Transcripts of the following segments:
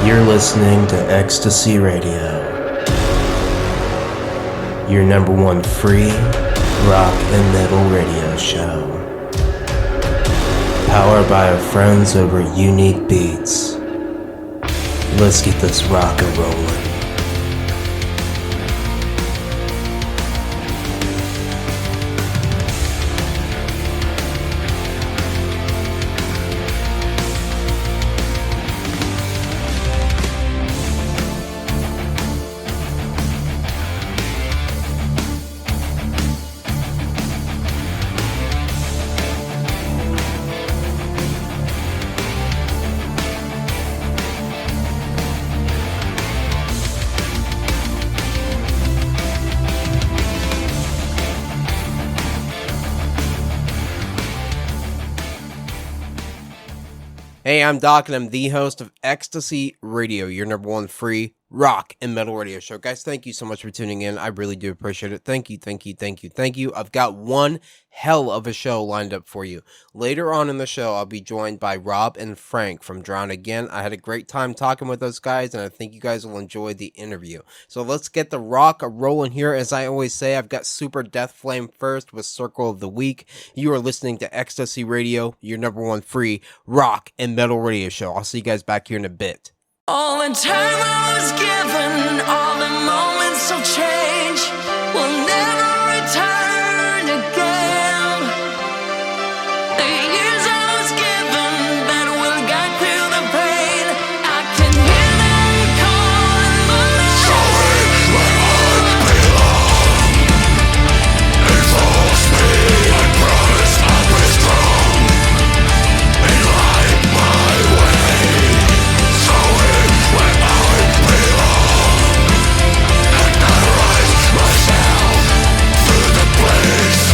You're listening to Ecstasy Radio, your number one free rock and metal radio show. Powered by our friends over at Unique Beats. Let's get this rock and rolling. Hey, I'm Doc, and I'm the host of Ecstasy Radio, your number one free rock and metal radio show. Guys, thank you so much for tuning in. I really do appreciate it. Thank you, thank you, thank you, thank you. I've got one hell of a show lined up for you. Later on in the show, I'll be joined by Rob and Frank from Drown Again. I had a great time talking with those guys, and I think you guys will enjoy the interview. So let's get the rock rolling here. As I always say, I've got Super Death Flame first with Circle of the Week. You are listening to Ecstasy Radio, your number one free rock and metal radio show. I'll see you guys back here in a bit. All the time I was given, all the moments of change will never return again. The years I was given that will guide through the pain, I can hear them calling, but sorry, where I belong. Exhaust me, I promise I'll be strong. In light my way. Sorry, where I belong. And I rise myself through the place.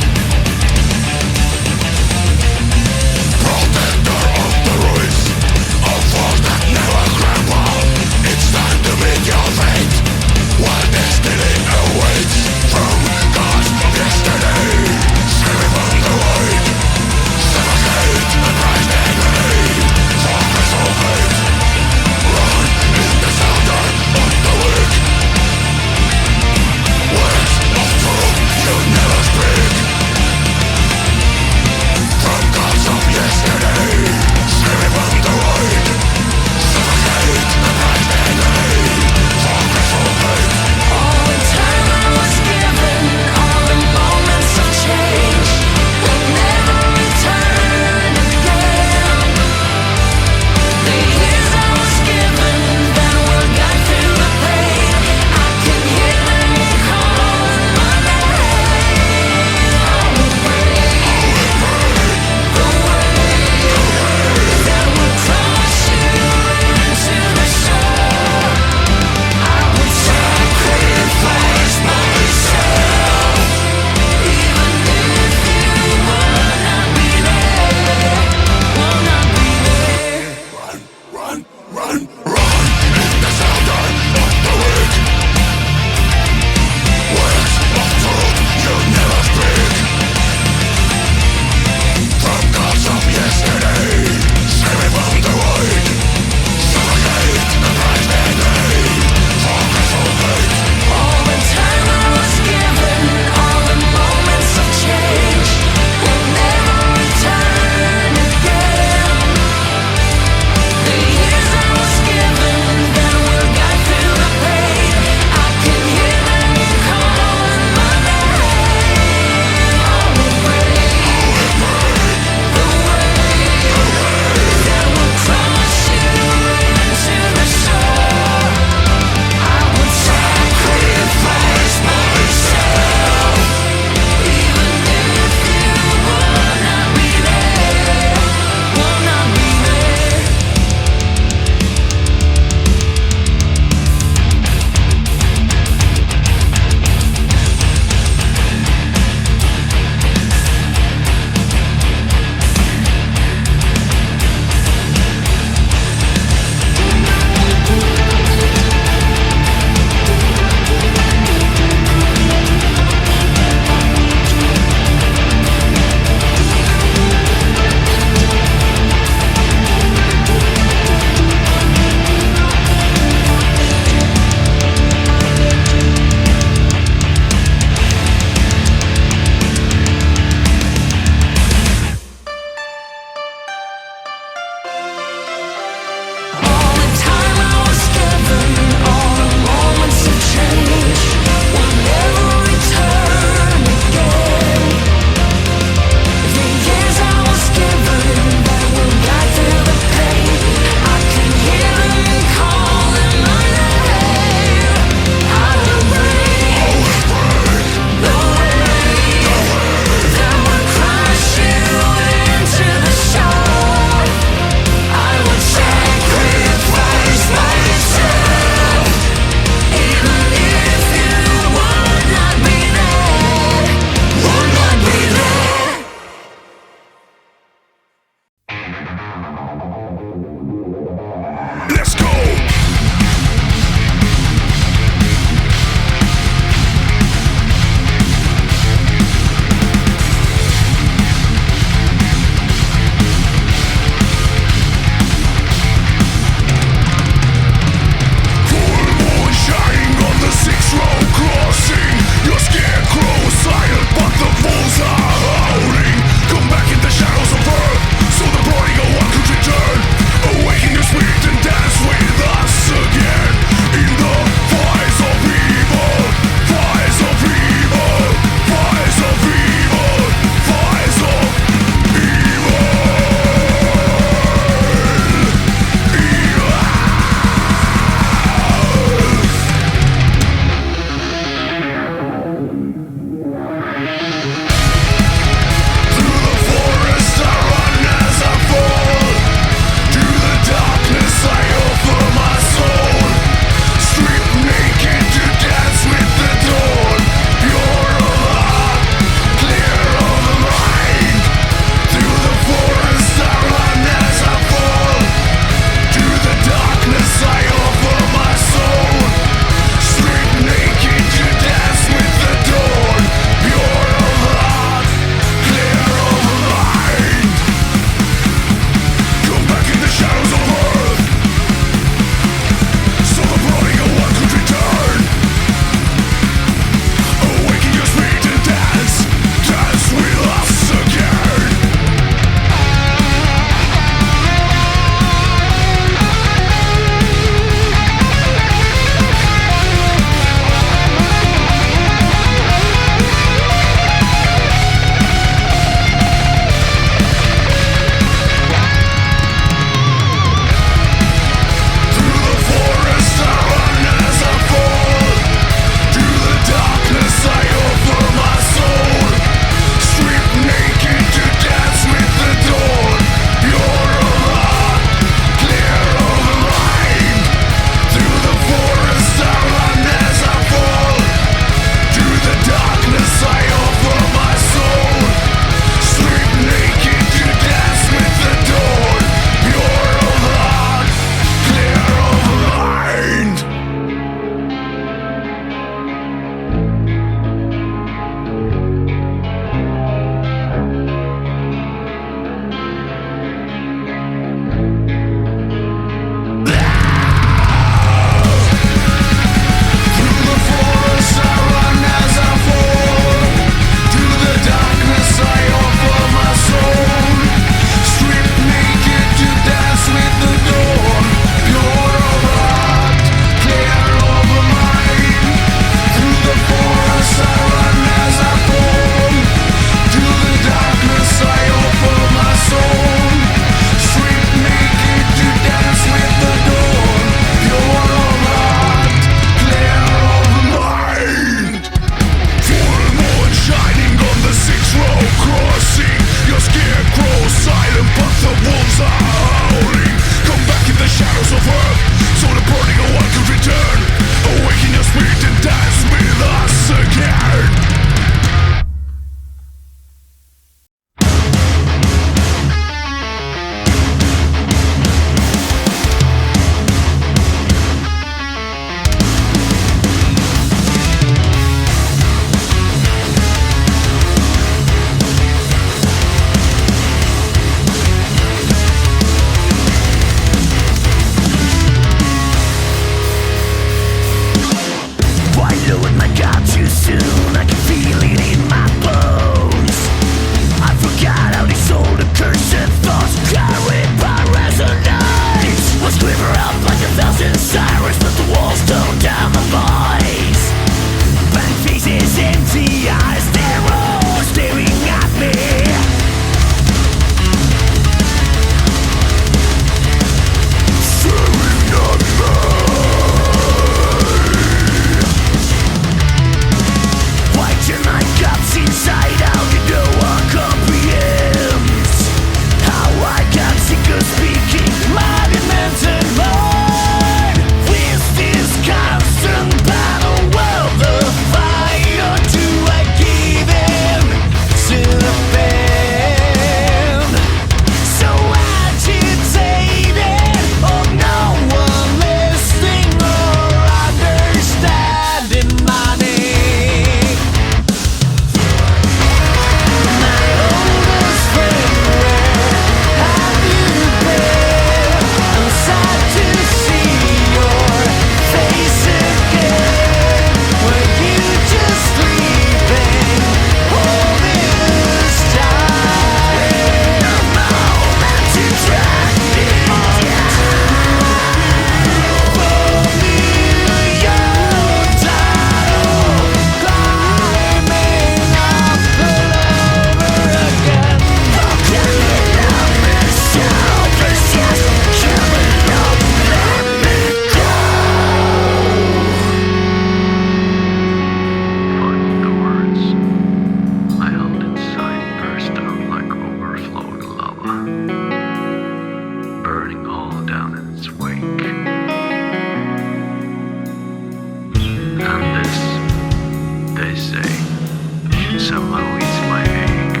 somehow ease my ache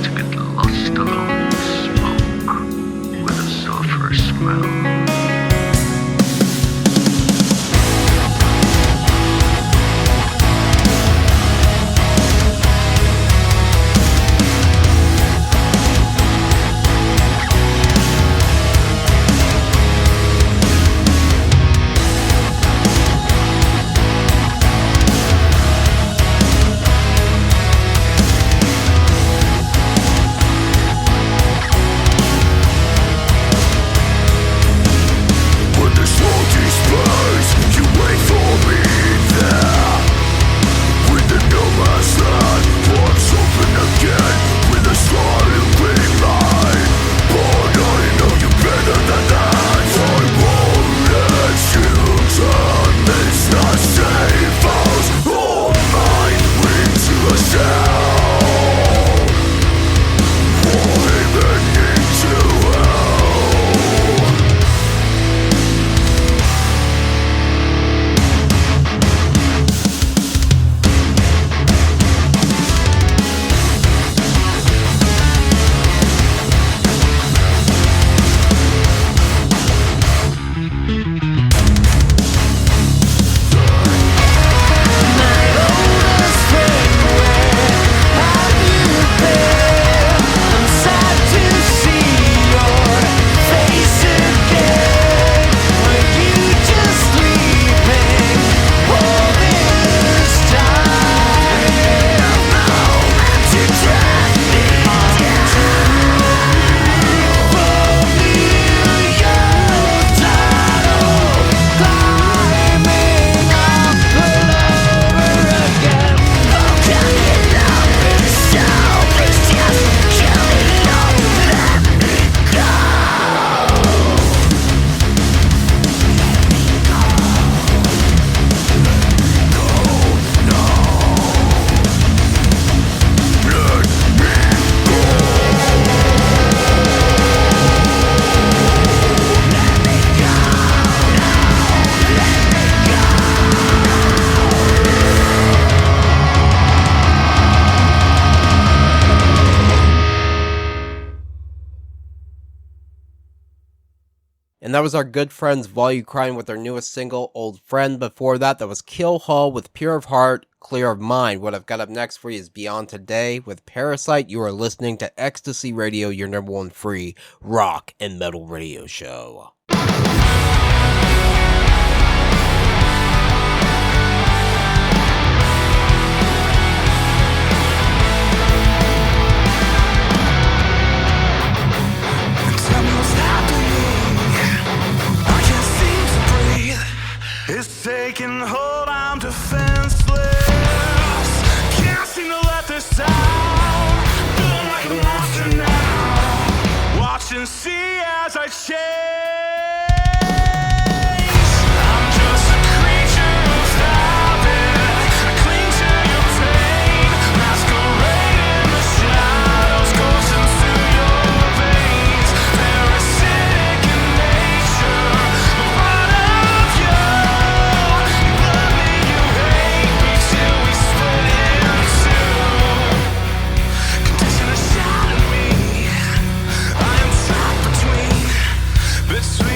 to get lost along the smoke with a sulfur smell. And that was our good friends Volucrime with their newest single, Old Friend. Before that, that was Kill Hall with Pure of Heart, Clear of Mind. What I've got up next for you is Beyond Today with Parasite. You are listening to Ecstasy Radio, your number one free rock and metal radio show. It's taking hold, I'm defenseless. Can't seem to let this out. Feeling like a monster now. Watch and see as I change. I'm just a creature of habit. I cling to your pain. Masquerade in the shadows, coursing through your veins. Parasitic in nature, a part of you. Between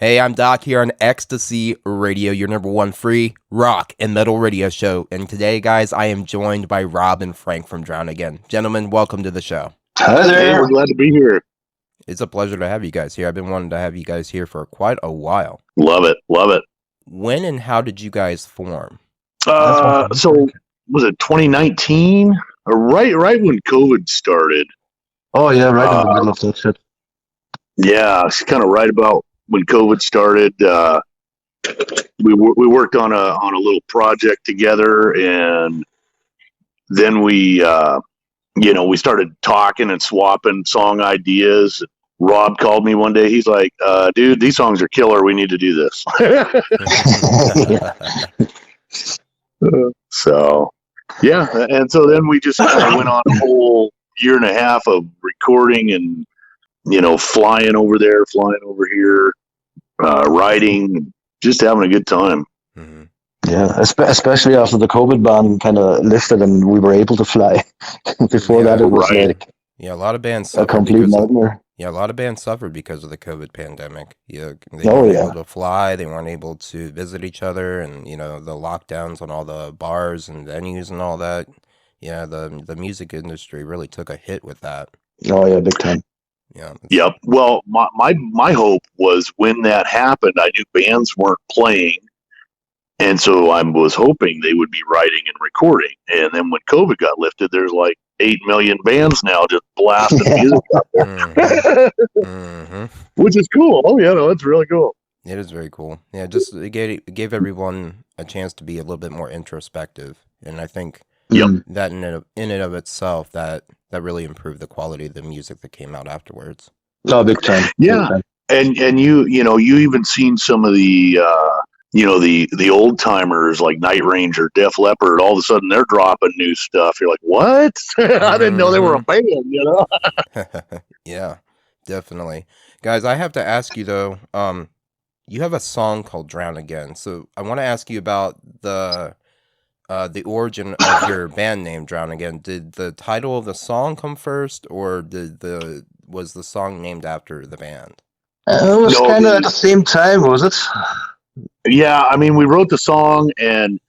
Hey, I'm Doc here on Ecstasy Radio, your number one free rock and metal radio show. And today, guys, I am joined by Rob and Frank from Drown Again. Gentlemen, welcome to the show. Hi Hey, there. we're glad to be here. It's a pleasure to have you guys here. I've been wanting to have you guys here for quite a while. Love it. Love it. When and how did you guys form? So was it 2019? Right when COVID started. Oh yeah, right in the middle of that shit. Yeah, it's kind of right about when COVID started. We worked on a little project together, and then we started talking and swapping song ideas. Rob called me one day. He's like, "Dude, these songs are killer. We need to do this." So, yeah, and so then we just kind of went on a whole year and a half of recording and flying over there, flying over here, writing, just having a good time. Mm-hmm. Yeah, especially after the COVID ban kind of lifted and we were able to fly. Before Yeah, that, it was right. like Yeah, a lot of bands a suffered complete because of, nightmare. yeah, a lot of bands suffered because of the COVID pandemic. Yeah, they Oh weren't yeah, able to fly, they weren't able to visit each other, and the lockdowns on all the bars and venues and all that. Yeah, the music industry really took a hit with that. oh yeah, big time. Yeah. Yep. Well, my hope was when that happened, I knew bands weren't playing, and so I was hoping they would be writing and recording. And then when COVID got lifted, there's like 8 million bands now just blasting music out Mhm. there, Mhm. which is cool. Oh yeah, no, it's really cool. It is very cool. Yeah, just it gave everyone a chance to be a little bit more introspective, and I think Yep. Mm. that in and of itself that really improved the quality of the music that came out afterwards. No, big time. Yeah. And you even seen some of the the old timers like Night Ranger, Def Leppard. All of a sudden they're dropping new stuff. You're like, what? I didn't know they were a band. Yeah, definitely. Guys, I have to ask you though, you have a song called Drown Again. So I want to ask you about the origin of your band name Drown Again. Did the title of the song come first, or was the song named after the band? It was No, kind of at the same time, was it? Yeah, I mean, we wrote the song, and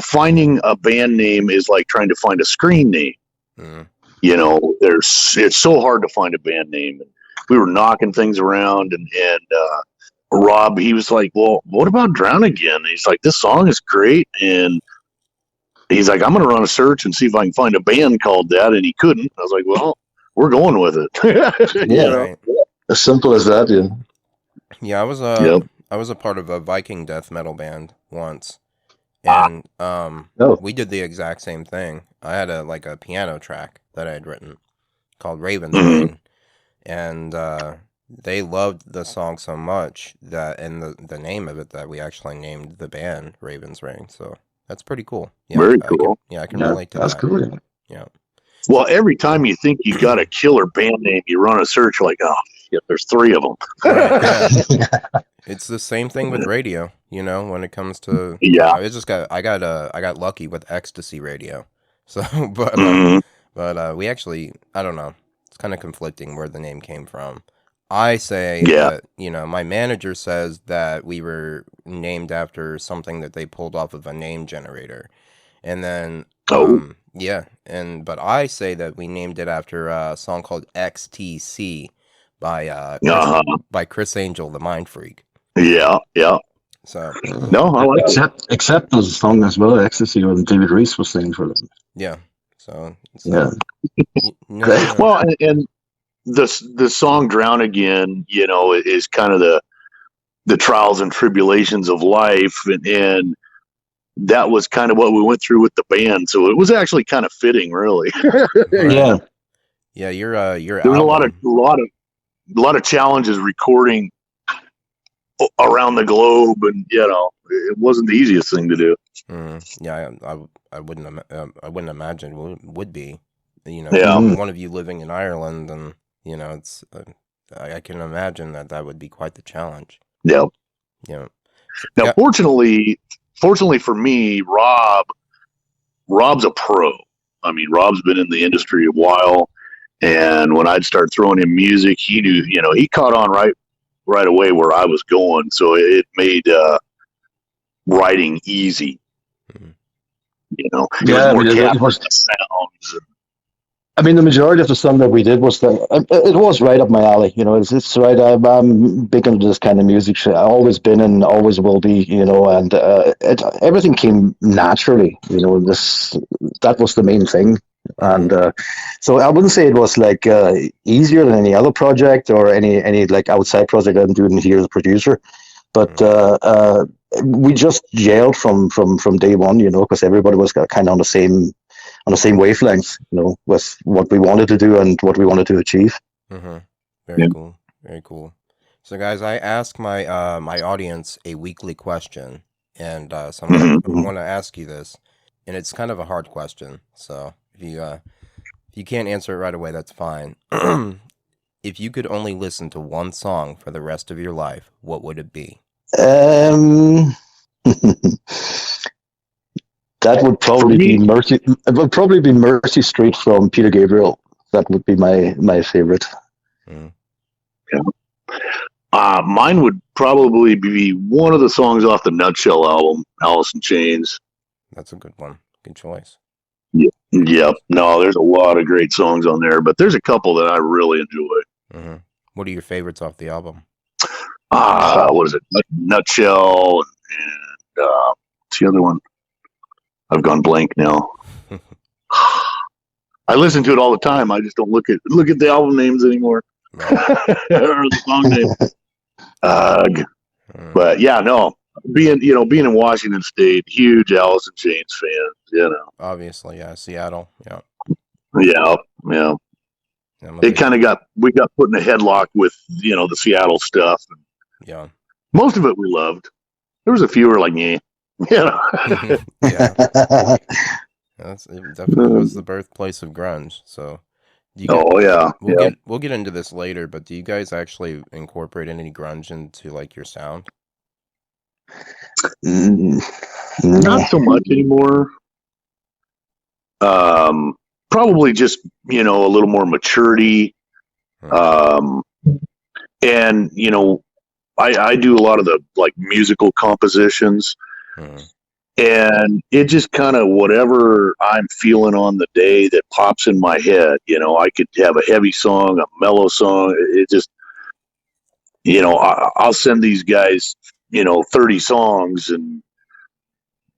finding a band name is like trying to find a screen name. Mm. It's so hard to find a band name. We were knocking things around, and Rob, he was like, "Well, what about Drown Again?" He's like, "This song is great," and he's like, "I'm going to run a search and see if I can find a band called that," and he couldn't. I was like, "Well, we're going with it." Yeah. Right. As simple as that, yeah. Yeah, Yep. I was a part of a Viking death metal band once, and Oh. we did the exact same thing. I had a piano track that I had written called Raven's Mhm. Rain, and they loved the song so much that, and the name of it, that we actually named the band Raven's Rain. So that's pretty cool. Yeah, Very I can- cool. I can Yeah, relate to that's that. cool. Yeah. Yeah. Well, every time you think you got a killer band name, you run a search, you're like, "Oh, shit, there's 3 of them." Right, yeah. It's the same thing with radio, when it comes to Yeah. it just I got lucky with Ecstasy Radio. So but Mhm. we actually, I don't know. It's kind of conflicting where the name came from. I say Yeah. that, my manager says that we were named after something that they pulled off of a name generator. And then Oh. yeah, but I say that we named it after a song called XTC by Uh-huh. Chris Angel, the Mind Freak. Yeah. So No, I like it. Except those song as well, Ecstasy, when David Reese was singing for them. yeah, so Yeah. yeah. Well, and the song "Drown Again," is kind of the trials and tribulations of life, and that was kind of what we went through with the band. So it was actually kind of fitting, really. Yeah. Yeah, your There was album. a lot of challenges recording around the globe, and it wasn't the easiest thing to do. Yeah, I wouldn't imagine would be. Yeah. One of you living in Ireland, and it's I can imagine that would be quite the challenge. Yeah. Yeah. Now, Yeah. fortunately for me, Rob's a pro. I mean, Rob's been in the industry a while, and when I'd start throwing him music, he knew, he caught on right away where I was going, so it made writing easy. Mhm. You know, it was Yeah, I more mean, capturing the sounds. I mean, the majority of the stuff that we did was it was right up my alley. You know, it's right. I'm big into this kind of music. I've always been and always will be. You know, and everything came naturally. You know, that was the main thing. And so I wouldn't say it was like easier than any other project or any like outside project I'm doing here as a producer. But we just gelled from day one. You know, because everybody was kind of on the same wavelength, you know, with what we wanted to do and what we wanted to achieve. Mm-hmm. Yeah. Very cool. Very cool. So, guys, I ask my my audience a weekly question, and so I'm gonna Mhm. want to ask you this, and it's kind of a hard question. So if you can't answer it right away, that's fine. If you could only listen to one song for the rest of your life, what would it be? Um, that would For probably be me, Mercy. It would probably be Mercy Street from Peter Gabriel. That would be my favorite. Mm, mine would probably be one of the songs off the Nutshell album, Alice in Chains. that's a good one. Good choice. Yep. No, there's a lot of great songs on there, but there's a couple that I really enjoy. Mm-hmm. What are your favorites off the album? What is it? Nutshell and what's the other one? I've gone blank now. I listen to it all the time. I just don't look at the album names anymore Right. or the song names. Mm, But yeah, no. Being in Washington State, huge Alice in Chains fan. You know. obviously, yeah. Seattle. Yeah. Yeah. I'm a It big, kind of we got put in a headlock with the Seattle stuff. yeah. Most of it we loved. There was a few were like, yeah, Yeah. It definitely was the birthplace of grunge. So, do you guys, Oh yeah, we'll get into this later, but do you guys actually incorporate any grunge into like your sound? Mm, not so much anymore. Probably just a little more maturity. Hmm. And I do a lot of the like musical compositions, Hmm. and it just kind of whatever I'm feeling on the day that pops in my head. I could have a heavy song, a mellow song. It just I'll send these guys 30 songs, and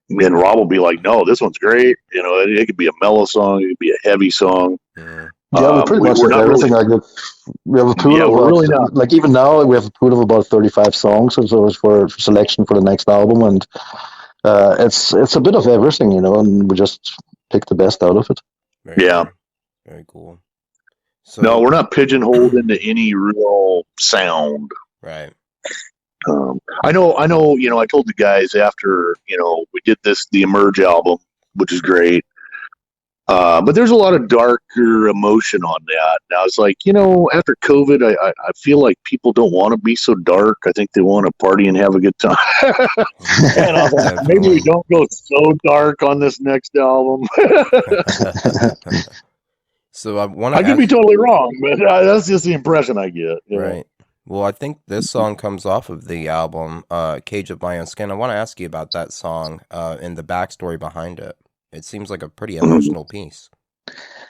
Rob will be like, no, this one's great. It could be a mellow song, it could be a heavy song. Hmm. yeah, we pretty much we're did not everything. really, Like we have a pool yeah, of we're about, really not. like even now we have a pool of about 35 songs, so it's for selection for the next album, and it's a bit of everything, and we just pick the best out of it. Very Yeah. cool. Very cool. So, No, we're not pigeonholed into any real sound. right. I know. I told the guys after we did the Emerge album, which is great. But there's a lot of darker emotion on that. Now it's like after COVID, I feel like people don't want to be so dark. I think they want to party and have a good time. And I was like, maybe we don't go so dark on this next album. So I want I to could be totally wrong, but that's just the impression I get. right. Well, I think this song comes off of the album, Cage of My Own Skin. I want to ask you about that song and the backstory behind it. It seems like a pretty emotional piece.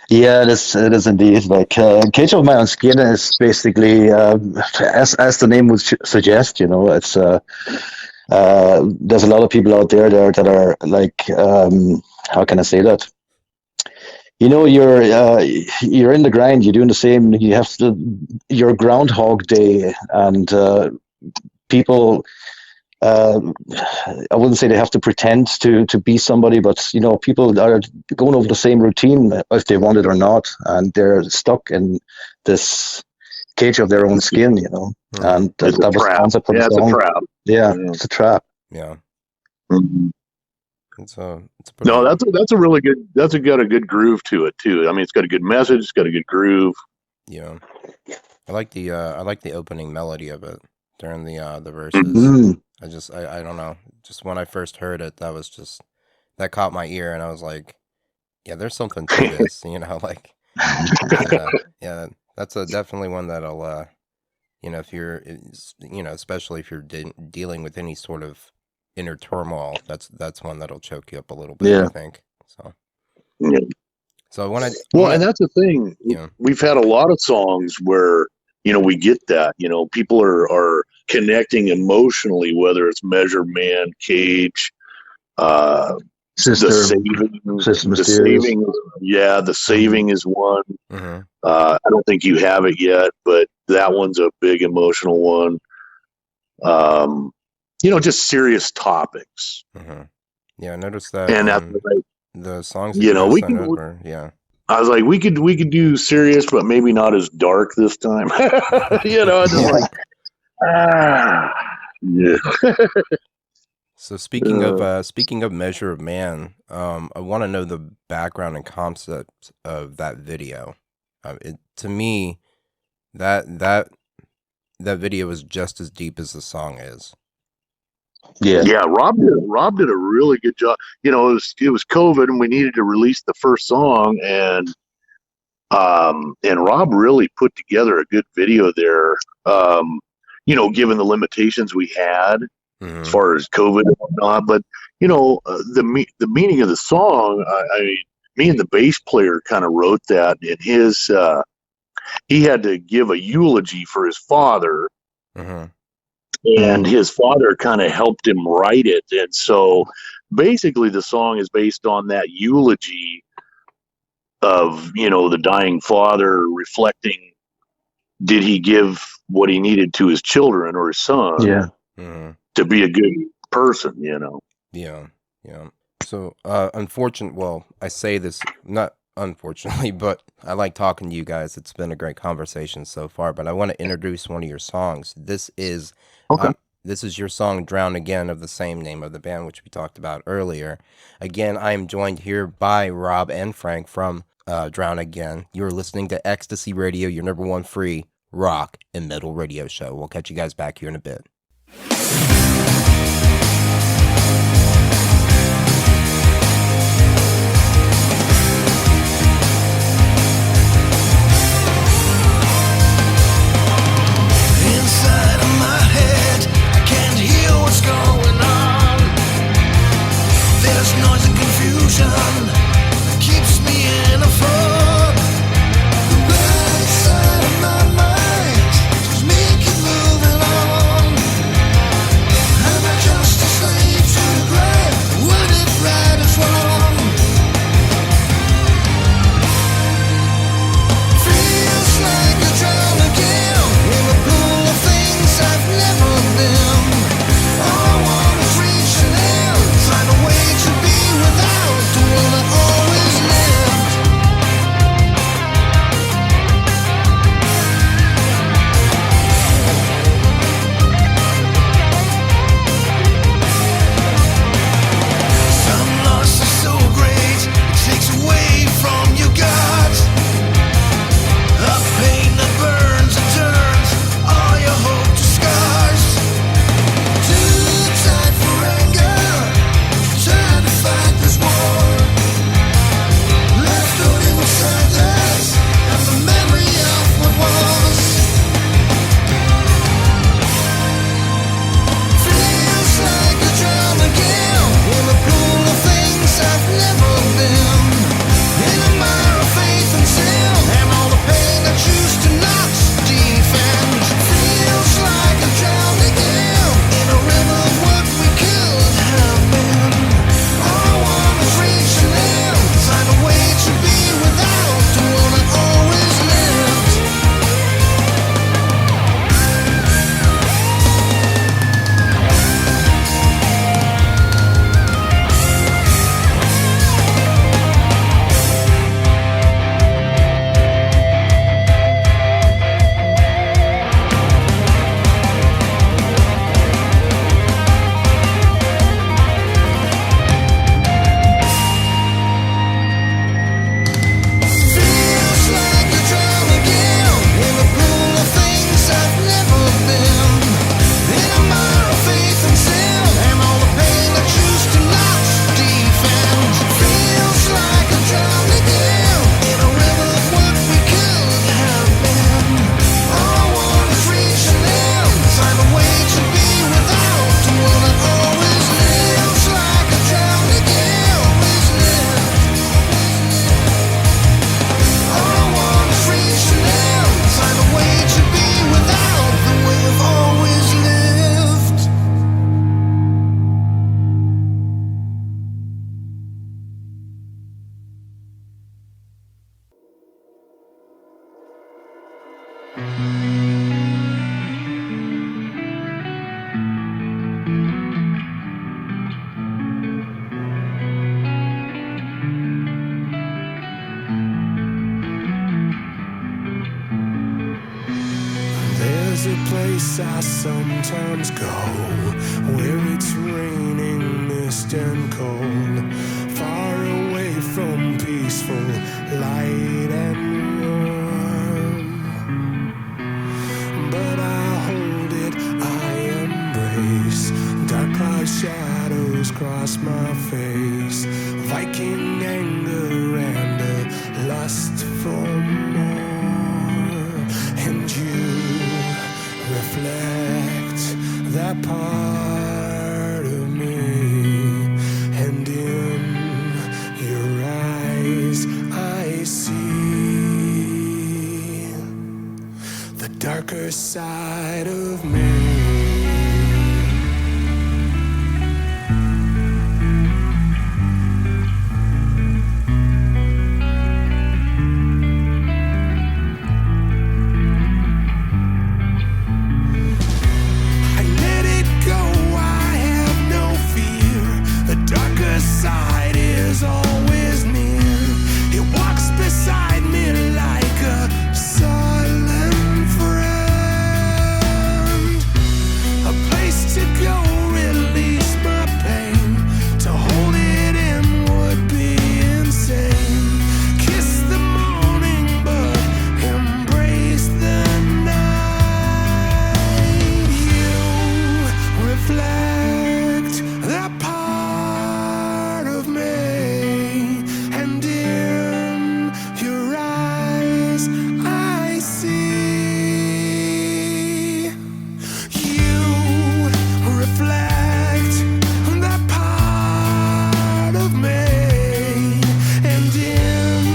Yeah, it is indeed. Like Cage of My Own Skin is basically, as the name would suggest, it's there's a lot of people out there that are like, how can I say that? You're in the grind. You're doing the same. You have your Groundhog Day, and people. I wouldn't say they have to pretend to be somebody, but people are going over the same routine if they want it or not, and they're stuck in this cage of their own skin, and It's that a was the trap. concept of Yeah, the it's a song. trap. Yeah, Yeah. it's a trap. Yeah. Mhm. It's a pretty No, that's a really good. That's got a good groove to it too. I mean, it's got a good message. It's got a good groove. yeah. I like the opening melody of it during the verses. Mm. I don't know. Just when I first heard it, that caught my ear, and I was like, yeah, there's something to this, like, yeah, that's definitely one that'll if you're, especially if you're dealing with any sort of inner turmoil, that's one that'll choke you up a little bit, Yeah. I think. So, Yeah. so when I, Well, and that's the thing. Yeah. We've had a lot of songs where, we get that, people are connecting emotionally, whether it's Measure Man, Cage, Sister, the saving, Sister the Mysterious. saving, the saving is one. mhm, I don't think you have it yet, but that one's a big emotional one. Just serious topics, mhm. Yeah, I noticed that. and that's like, The songs that you you know, guys we sent can. over, yeah. I was like, we could do serious, but maybe not as dark this time. It's just like, yeah. So speaking of Measure of Man, I want to know the background and concept of that video. To me, that video is just as deep as the song is. Yeah. Yeah, Rob did a really good job. It was COVID and we needed to release the first song, and Rob really put together a good video there. Given the limitations we had as far as COVID and whatnot, but the meaning of the song, me and the bass player kind of wrote that in his. He had to give a eulogy for his father. Mm-hmm. And his father kind of helped him write it. And so basically the song is based on that eulogy of, the dying father reflecting, did he give what he needed to his children or his son to be a good person, Yeah. So, well, I say this, not unfortunately, but I like talking to you guys. It's been a great conversation so far, but I want to introduce one of your songs. This is your song, Drown Again, of the same name of the band, which we talked about earlier. Again, I am joined here by Rob and Frank from Drown Again. You're listening to Ecstasy Radio, your number one free rock and metal radio show. We'll catch you guys back here in a bit. Inside of my head, I can't hear what's going on. There's noise and confusion that keeps me in a fog. The right side of my mind just me keep moving on. There's a place I sometimes go where it's raining, mist and cold, far away from peaceful light and warm. But I hold it, I embrace. Dark cloud shadows cross my face, Viking anger and a lust for more. And you reflect that part of me, and in your eyes I see the darker side of me. Side is always near. It walks beside me like a silent friend. A place to go, release my pain. To hold it in would be insane. Kiss the morning, but embrace the night. You reflect that part of me, and in your eyes I see. You reflect that part of me, and in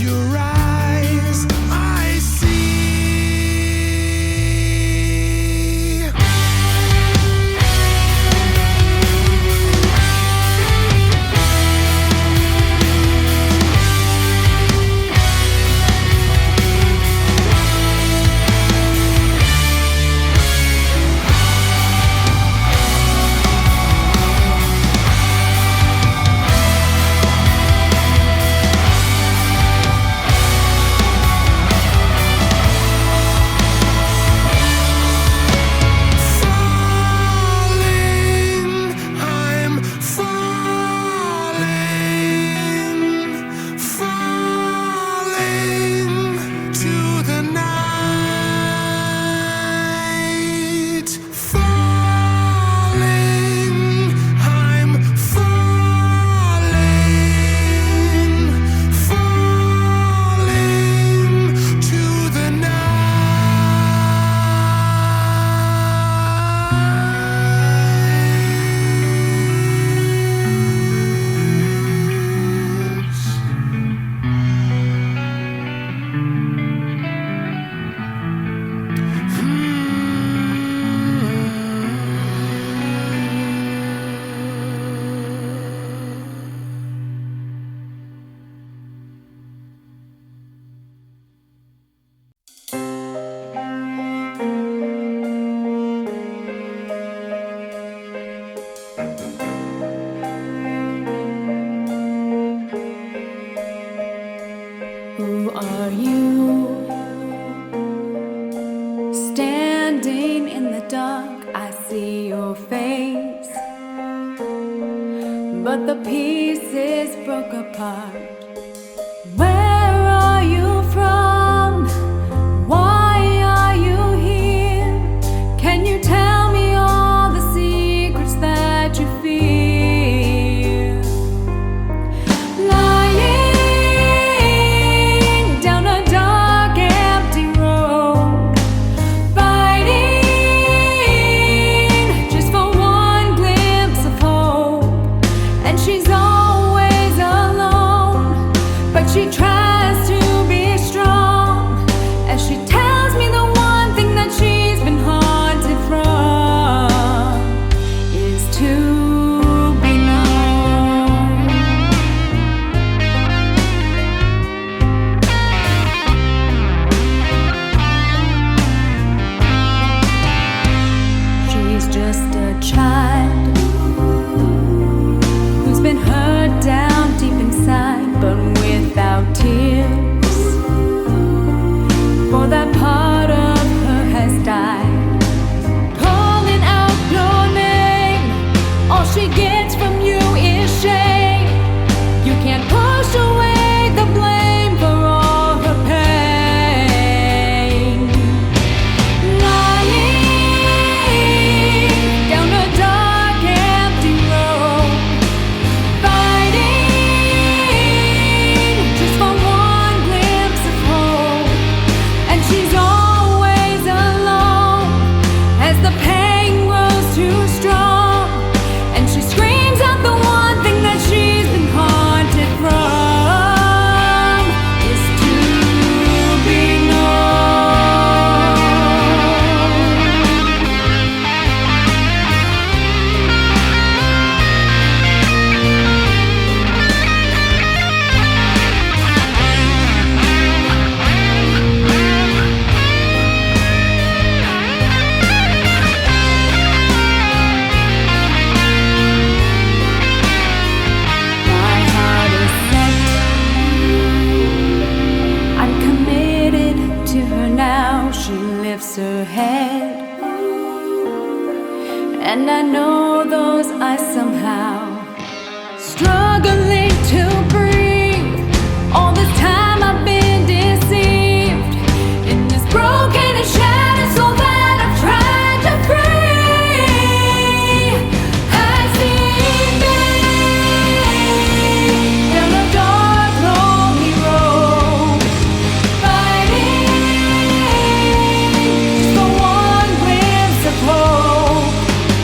your eyes I see. I'm falling to the night. Falling, I'm falling to the Who are you? Standing in the dark, I see your face, but the pieces broke apart. Where are you from? Why are you here? Can you tell me all the secrets that you fear? Lying down a dark, empty road, fighting just for one glimpse of hope. And she's always alone. can't push away the blame for all her pain. Lying down a dark, empty road, fighting just for one glimpse of hope. And she's always alone as the pain grows too strong. And she screams out the one thing that she's been haunted from is to be known. My heart is set. I'm committed to her now. She lifts her head, and I know those eyes somehow struggling to breathe. All this time I've been deceived in this broken and shattered soul that I've tried to free. I see down a dark, lonely road, fighting just for one glimpse of hope.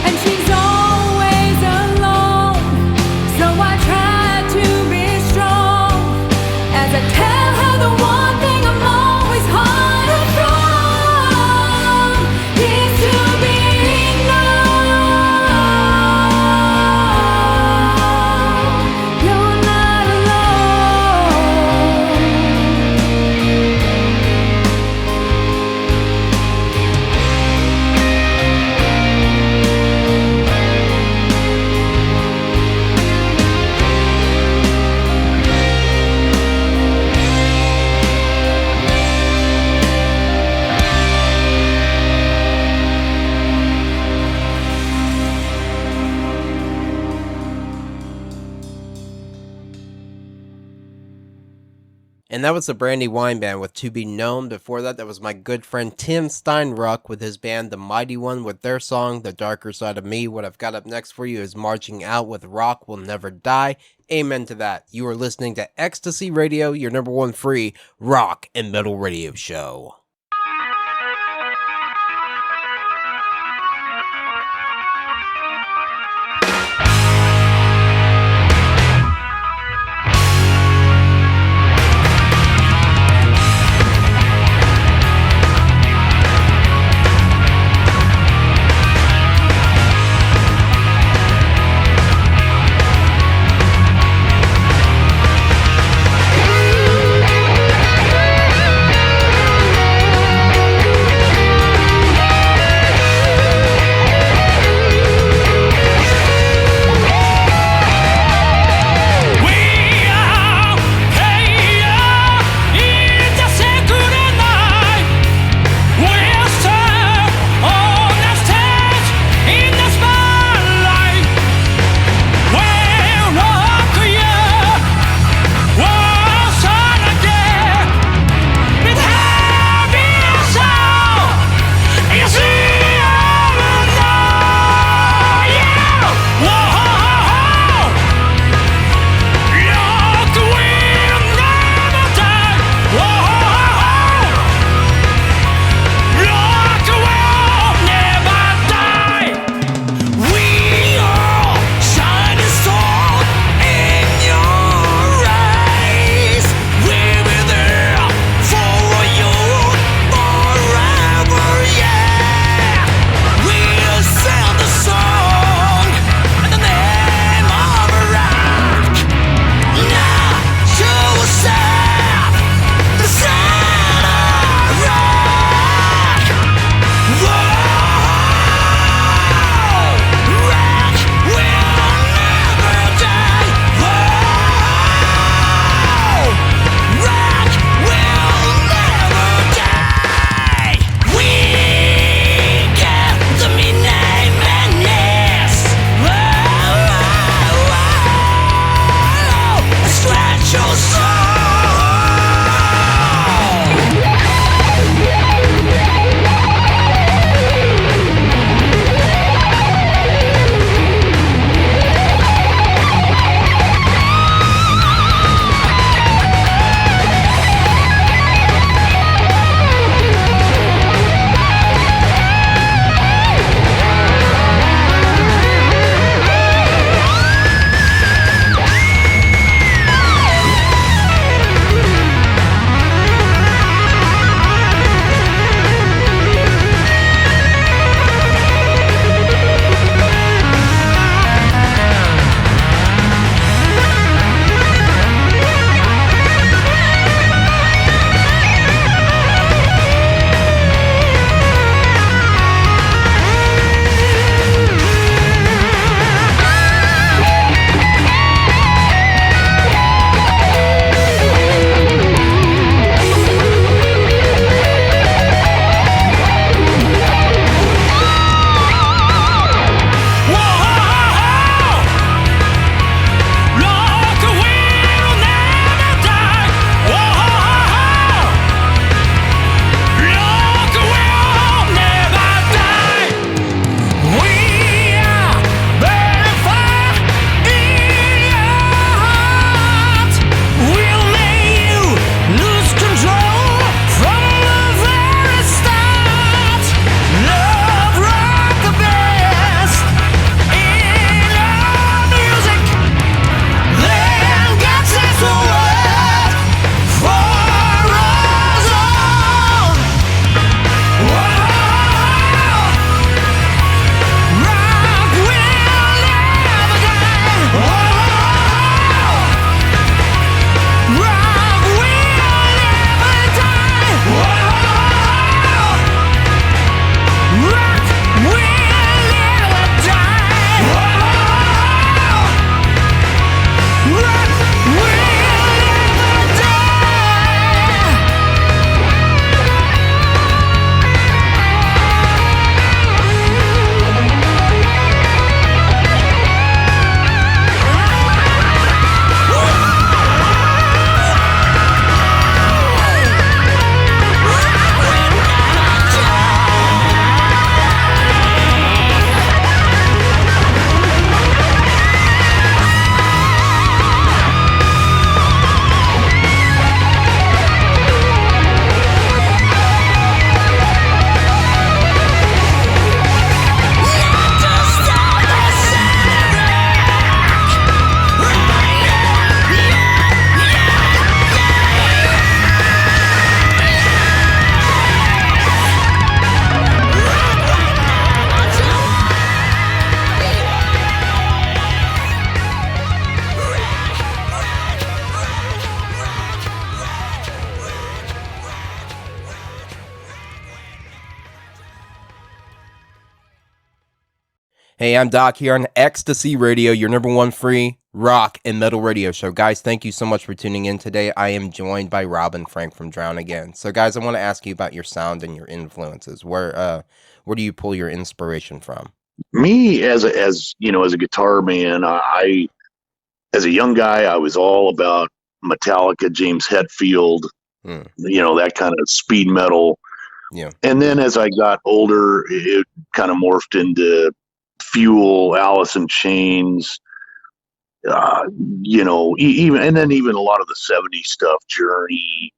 And she's always alone, so I try to be strong as I tell her the one thing I'm always haunted from is to be known. You're not alone. And that was the Brandy Wine Band with To Be Known. Before that, that was my good friend Tim Steinruck with his band The Mighty One with their song The Darker Side of Me. What I've got up next for you is Marching Out with Rock Will Never Die. Amen to that. You are listening to Ecstasy Radio, your number one free rock and metal radio show. You're Hey, I'm Doc here on Ecstasy Radio, your number one free rock and metal radio show. Guys, thank you so much for tuning in today. I am joined by Robin Frank from Drown Again. So, guys, I want to ask you about your sound and your influences. Where do you pull your inspiration from? Me as a guitar man, I as a young guy, I was all about Metallica, James Hetfield, that kind of speed metal. Yeah. And then as I got older, it kind of morphed into Fuel, Alice in Chains, even a lot of the 70s stuff, Journey,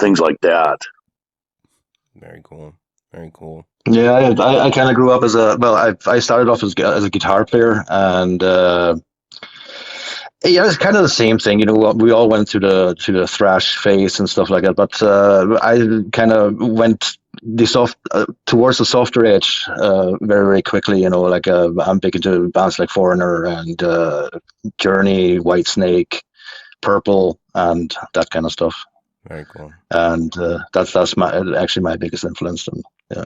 things like that. Very cool. Very cool. Yeah, I kind of grew up I started off as a guitar player, and it's kind of the same thing. We all went through the thrash phase and stuff like that, but I kind of went towards the softer edge very, very quickly. I'm big into bands like Foreigner and Journey, Whitesnake, Purple, and that kind of stuff. Very cool. And that's actually my biggest influence. Yeah.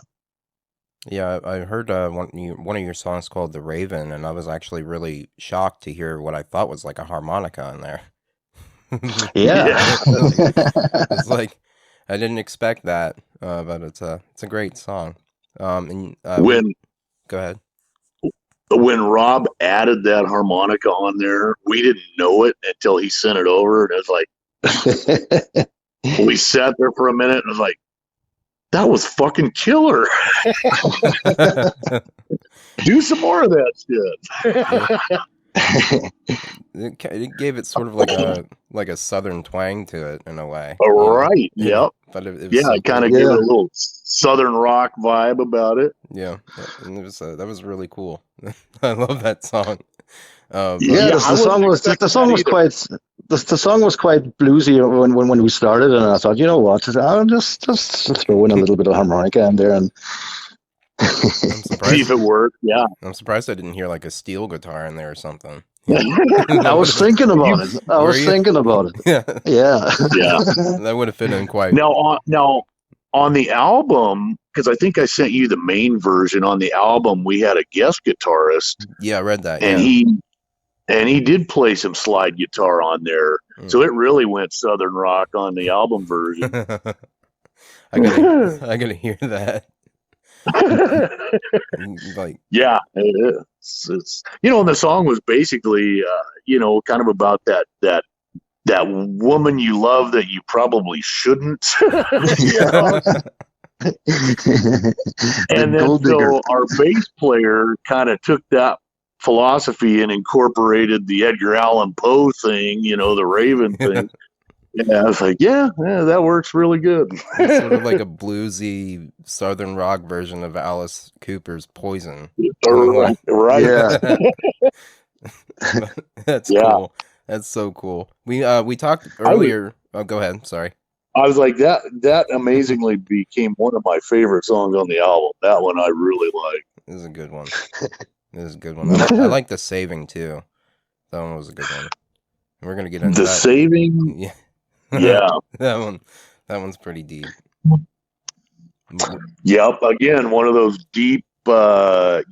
Yeah, I heard one of your songs called "The Raven," and I was actually really shocked to hear what I thought was like a harmonica in there. Yeah. It's like I didn't expect that, but it's a great song. Go ahead. When Rob added that harmonica on there, we didn't know it until he sent it over, and it was like we sat there for a minute, and it was like, that was fucking killer. Do some more of that shit. It gave it sort of like a southern twang to it in a way. Right. Yep. But it kind of gave it a little southern rock vibe about it. Yeah, and that was really cool. I love that song. The song was quite bluesy when we started, and I thought, you know what, I'll just throw in a little bit of harmonica in there and see if it worked. Yeah, I'm surprised I didn't hear like a steel guitar in there or something. I was thinking about it. Yeah, yeah. That would have fit in quite. Now on the album, because I think I sent you the main version. On the album, we had a guest guitarist. Yeah, I read that. And he did play some slide guitar on there, so it really went southern rock on the album version. I gotta hear that. Yeah, it's and the song was basically kind of about that woman you love that you probably shouldn't. And then so our bass player kind of took that philosophy and incorporated the Edgar Allan Poe thing, the Raven thing. Yeah, I was like, yeah, that works really good. It's sort of like a bluesy southern rock version of Alice Cooper's Poison. Right. Yeah. That's cool. That's so cool. We talked earlier. Go ahead. Sorry. I was like, that amazingly became one of my favorite songs on the album. That one I really like. This is a good one. I like The Saving too. That one was a good one. And we're gonna get into The Saving. Yeah. Yeah. That one's pretty deep. Yep. Again, one of those deep. The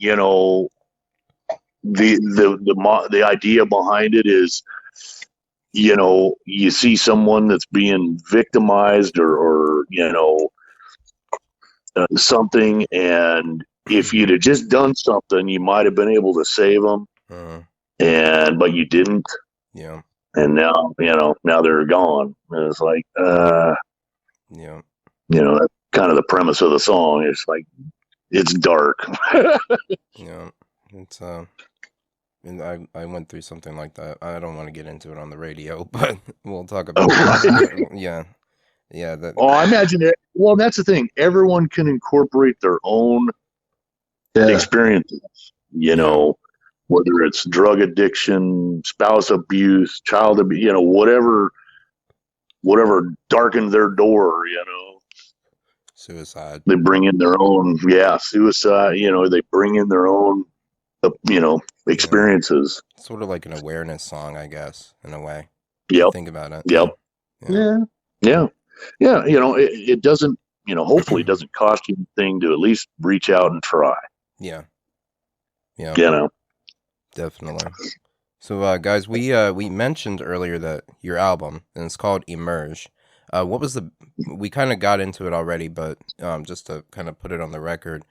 idea behind it is, you see someone that's being victimized or something, and if you'd have just done something, you might have been able to save them, but you didn't. Yeah. And now they're gone. And it's like, yeah. That's kind of the premise of the song. It's like, it's dark. Yeah. It's and I went through something like that. I don't want to get into it on the radio, but we'll talk about it. Yeah. I imagine it. Well, that's the thing. Everyone can incorporate their own experiences, whether it's drug addiction, spouse abuse, child abuse, whatever darkened their door, Suicide. They bring in their own, suicide, they bring in their own, experiences. Yeah. Sort of like an awareness song, I guess, in a way. Yep. Think about it. Yep. Yeah. It doesn't, hopefully it doesn't cost you anything to at least reach out and try. Yeah. Yeah. You know. Definitely. So, guys, we mentioned earlier that your album, and it's called Emerge. What was we kind of got into it already, but just to kind of put it on the record,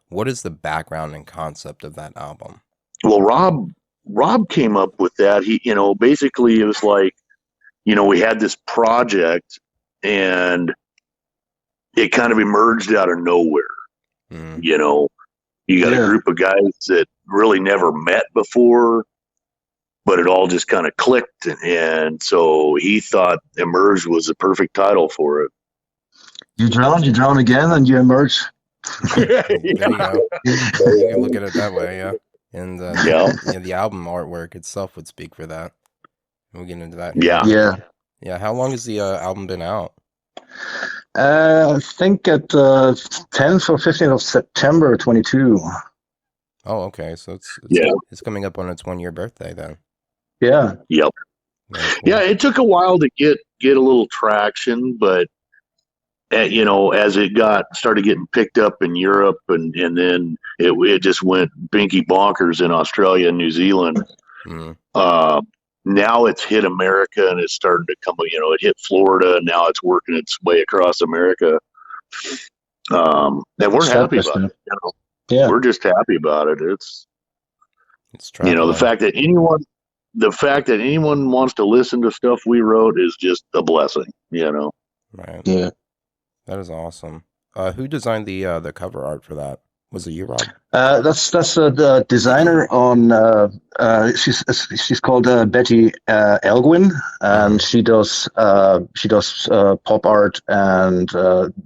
what is the background and concept of that album? Well, Rob came up with that. He, basically it was like, we had this project and it kind of emerged out of nowhere. Mm. You got a group of guys that really never met before, but it all just kind of clicked. And so he thought Emerge was the perfect title for it. You drown again, and you emerge. There you go. You can look at it that way, yeah. And the album artwork itself would speak for that. We'll get into that. Yeah. How long has the album been out? I think at 10th or 15th of September 22. Oh, okay. So it's coming up on its 1-year birthday then. Yeah. Yep. Very cool. Yeah, it took a while to get a little traction, but as it started getting picked up in Europe, and then it just went binky bonkers in Australia and New Zealand. Mm. Now it's hit America, and it's starting to come. It hit Florida, and now it's working its way across America. And we're happy about it. Yeah, we're just happy about it. It's traveling. the fact that anyone wants to listen to stuff we wrote is just a blessing. Right. Yeah. That is awesome. Who designed the cover art for that? Was it you, Rob? That's the designer on. She's called Betty Elgwin, and she does pop art and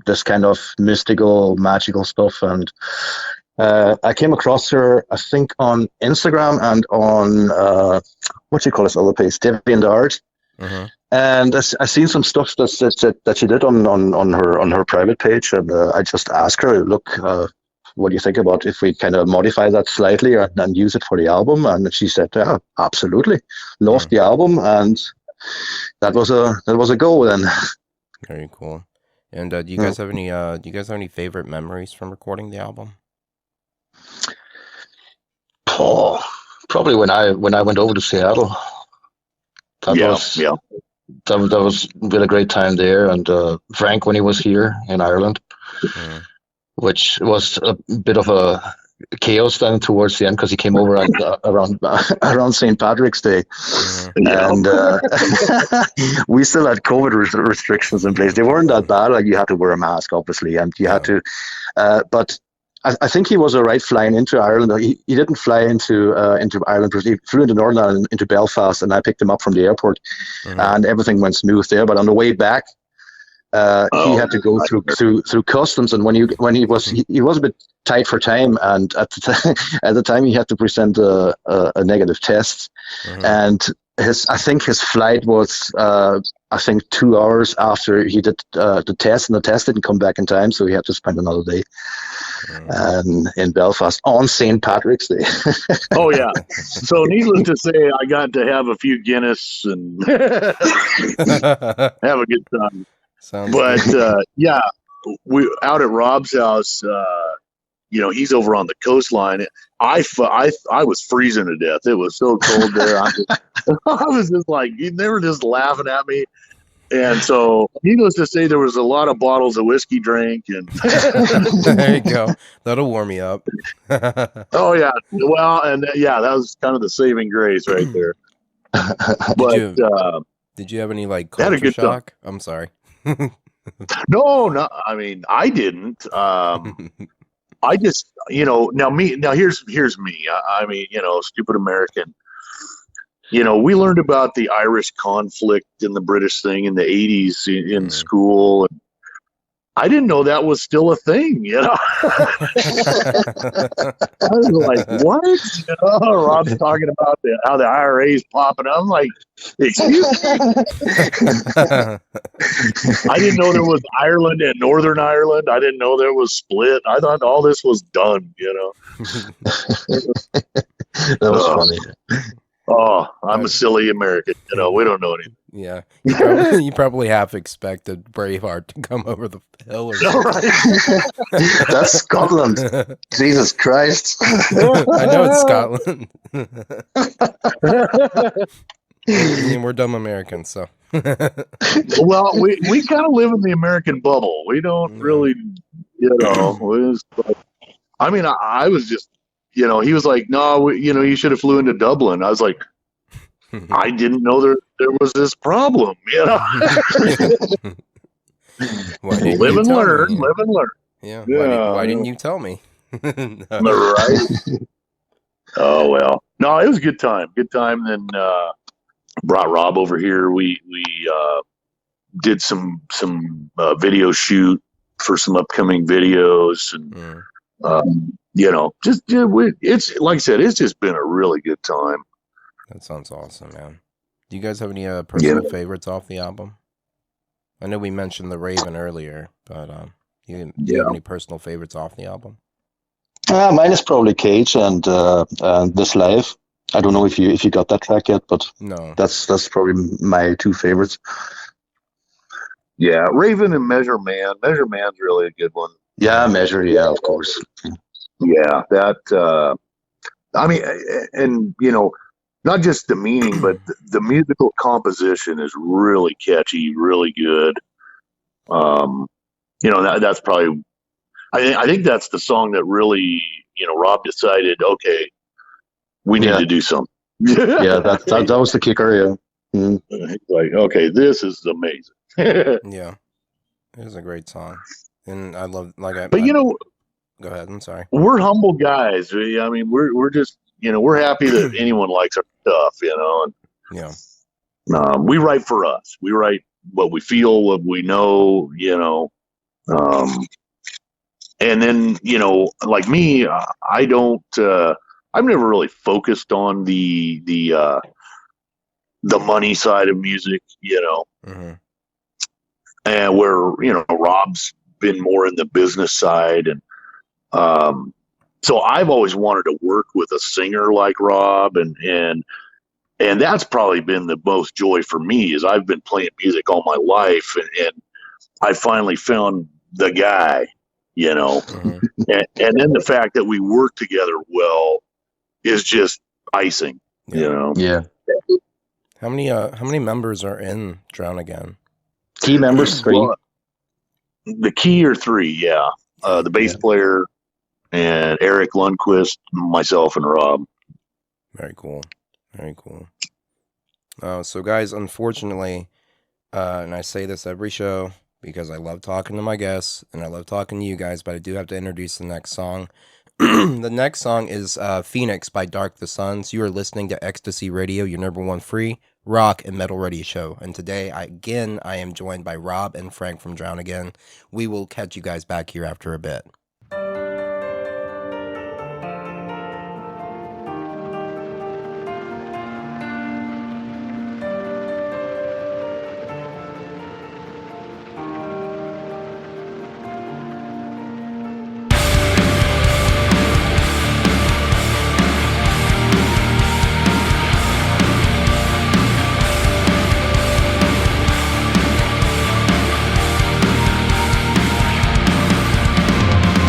this kind of mystical, magical stuff. And I came across her, I think, on Instagram and on what do you call this other place, DeviantArt. Mm-hmm. And I seen some stuff that she did on her private page, and I just asked her, look, what do you think about if we kind of modify that slightly and use it for the album? And she said, yeah, absolutely, loved the album, and that was a go then. Very cool. And do you guys have any favorite memories from recording the album? Oh, probably when I went over to Seattle. That was been a great time there, and Frank when he was here in Ireland, which was a bit of a chaos then towards the end because he came over around St. Patrick's Day, and we still had COVID restrictions in place. They weren't that bad; like you had to wear a mask, obviously, and you had to, but. I think he was all right flying into Ireland. He didn't fly into Ireland, but he flew into Northern Ireland, into Belfast, and I picked him up from the airport, and everything went smooth there. But on the way back, he had to go through customs, and when he was a bit tight for time, and at the time he had to present a negative test, and I think his flight was 2 hours after he did the test, and the test didn't come back in time, so he had to spend another day in Belfast on St. Patrick's Day. Oh yeah. So needless to say, I got to have a few Guinness and have a good time. Yeah, we out at Rob's house. He's over on the coastline. I was freezing to death. It was so cold there. I was just like, they were just laughing at me. And so, needless to say, there was a lot of bottles of whiskey drank, and there you go. That'll warm you up. Oh yeah, well, and that was kind of the saving grace right there. But did you have any culture shock? Time. I'm sorry. No. I mean, I didn't. I just, now here's me. I mean, stupid American. We learned about the Irish conflict and the British thing in the 80s in school. And I didn't know that was still a thing, I was like, what? Rob's talking about how the IRA is popping up. I'm like, excuse me? I didn't know there was Ireland and Northern Ireland. I didn't know there was split. I thought all this was done, That was funny. Oh, I'm a silly American. We don't know anything. Yeah, you probably half expected Braveheart to come over the hill or All something. right. That's Scotland. Jesus Christ. I know it's Scotland. And we're dumb Americans, so. Well, we kind of live in the American bubble. We don't really, I mean, I was just, he was like, no, you should have flew into Dublin. I was like, I didn't know there was this problem, Why didn't Live you and tell learn, me? live and learn. Yeah. Yeah. Why didn't you tell me? Right? Oh well, no, it was a good time. Good time. Then brought Rob over here. We did some video shoot for some upcoming videos, and it's like I said, it's just been a really good time. That sounds awesome, man. Do you guys have any personal favorites off the album? I know we mentioned The Raven earlier, but do you have any personal favorites off the album? Mine is probably Cage and This Life. I don't know if you got that track yet, but No. that's probably my two favorites. Yeah, Raven and Measure Man. Measure Man's really a good one. Yeah, Measure, yeah, of course. Yeah, that. I mean, and not just the meaning, but the musical composition is really catchy, really good. That's probably. I think that's the song that really, Rob decided, okay, we need to do something. Yeah, that was the kicker. Yeah. Mm. He's like, okay, this is amazing. Yeah. It is a great song. And I love, like, But go ahead. I'm sorry. we're humble guys. I mean, we're just, we're happy that anyone likes our stuff, and Yeah. we write for us. We write what we feel, what we know, and then, like me, I don't, I've never really focused on the money side of music, Mm-hmm. and where, Rob's been more in the business side. And, so I've always wanted to work with a singer like Rob, and that's probably been the most joy for me, is I've been playing music all my life, and I finally found the guy, Mm-hmm. and then the fact that we work together well is just icing, Yeah. How many members are in Drown Again? Key members, 3. Well, the key are 3, yeah. The bass player and Eric Lundquist, myself, and Rob. Very cool. Very cool. So guys, unfortunately, and I say this every show because I love talking to my guests and I love talking to you guys, but I do have to introduce the next song. The next song is Phoenix by Dark the Suns. You are listening to Ecstasy Radio, your #1 free rock and metal radio show. And today, I am joined by Rob and Frank from Drown Again. We will catch you guys back here after a bit. Thank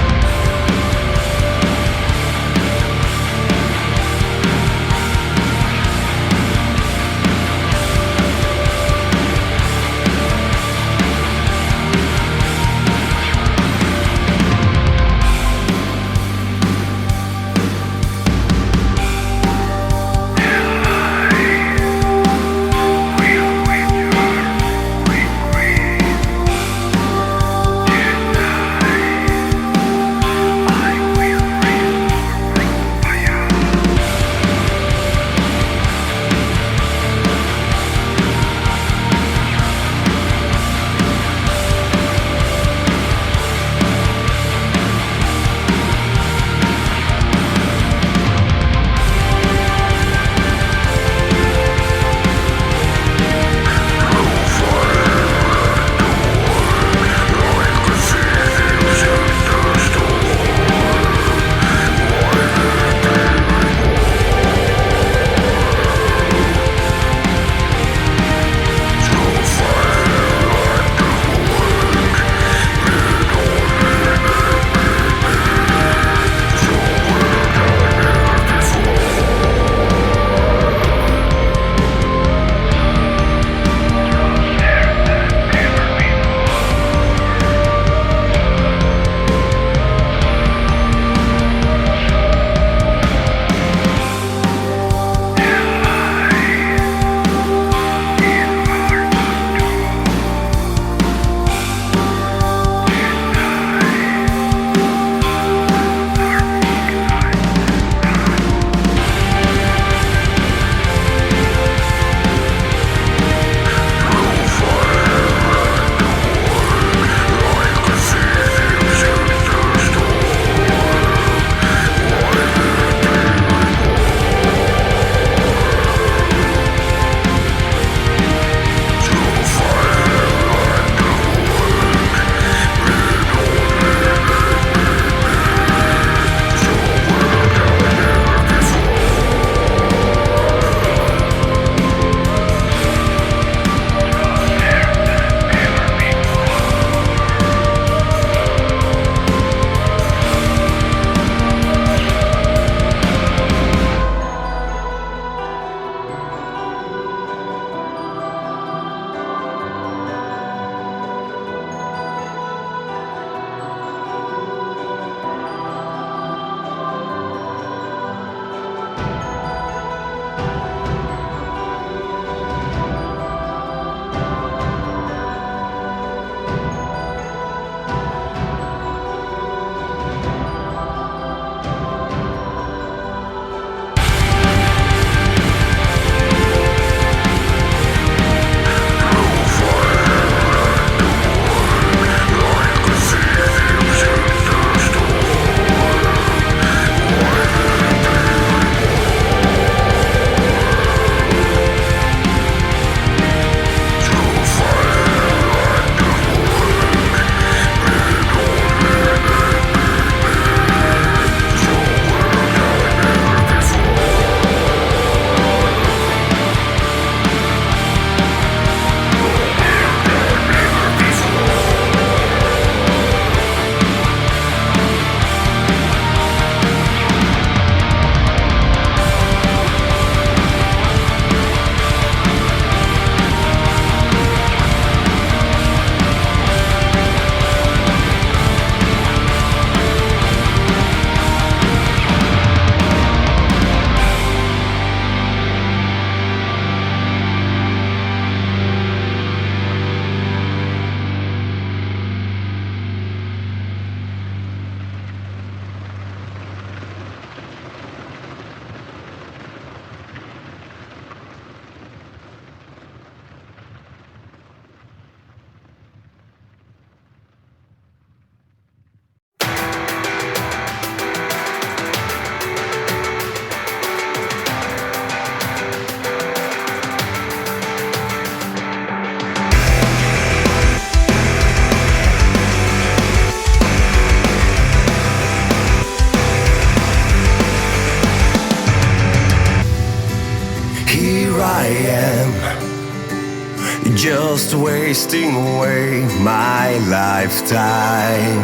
just wasting away my lifetime.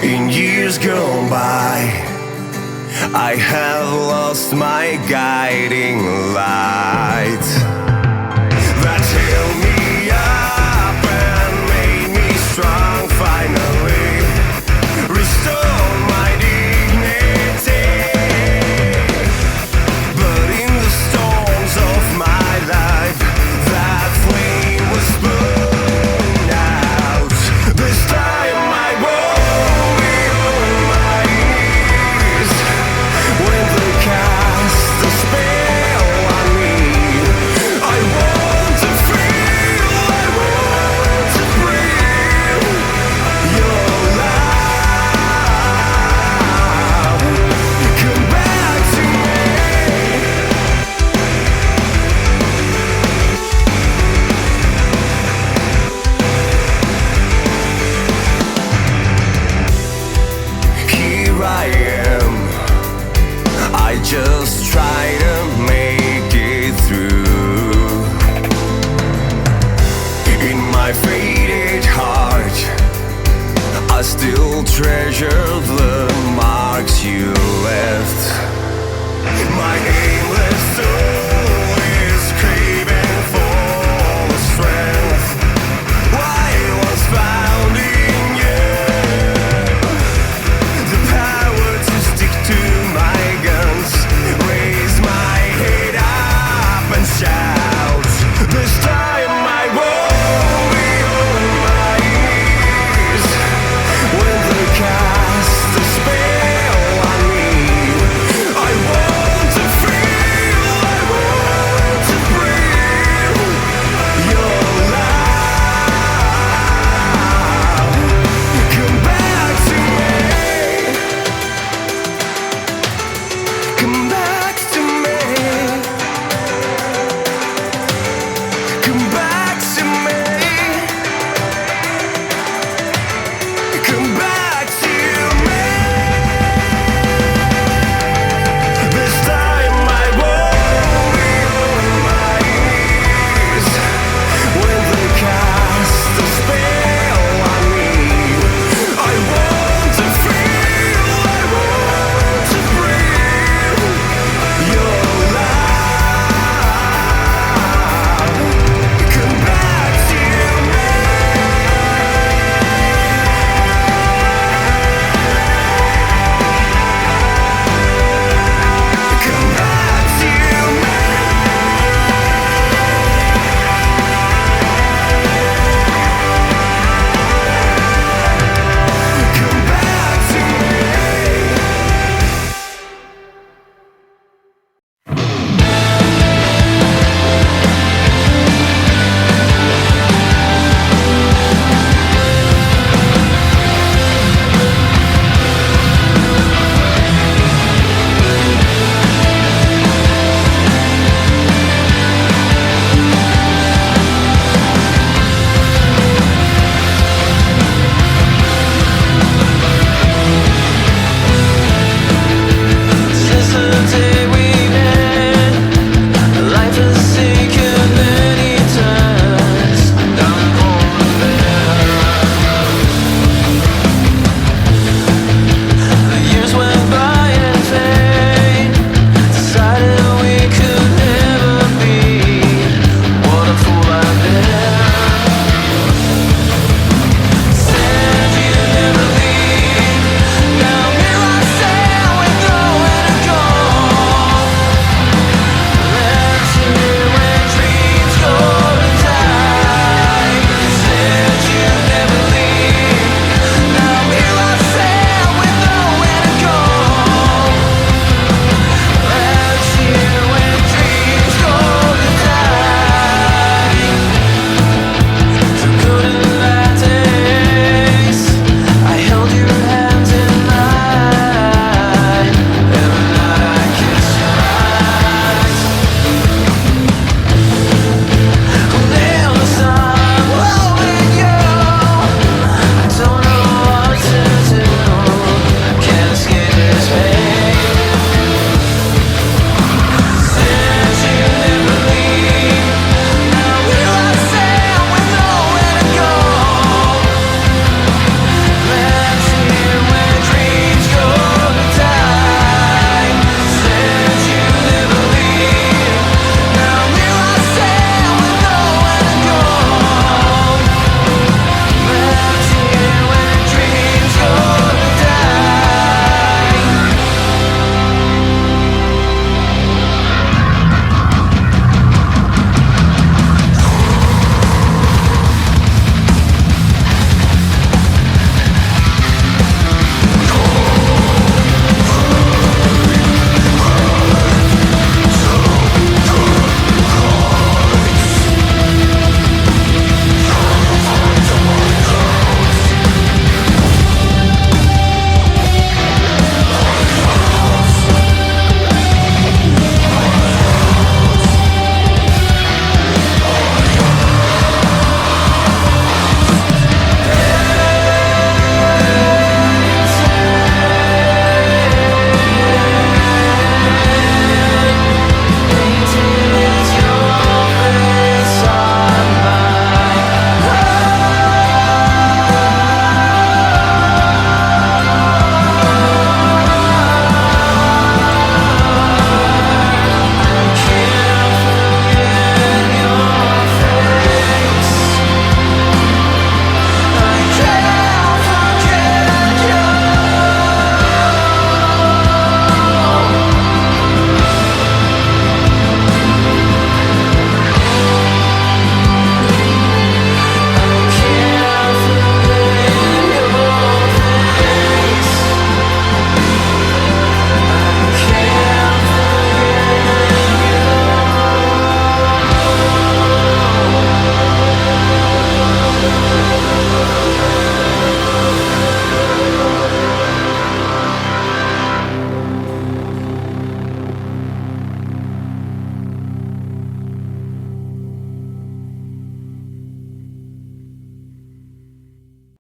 In years gone by, I have lost my guiding light that held me up and made me strong finally, restored my dignity. But in the storms of my life, that flame was burned out. This time I won't be on my knees when they cast a spell on me.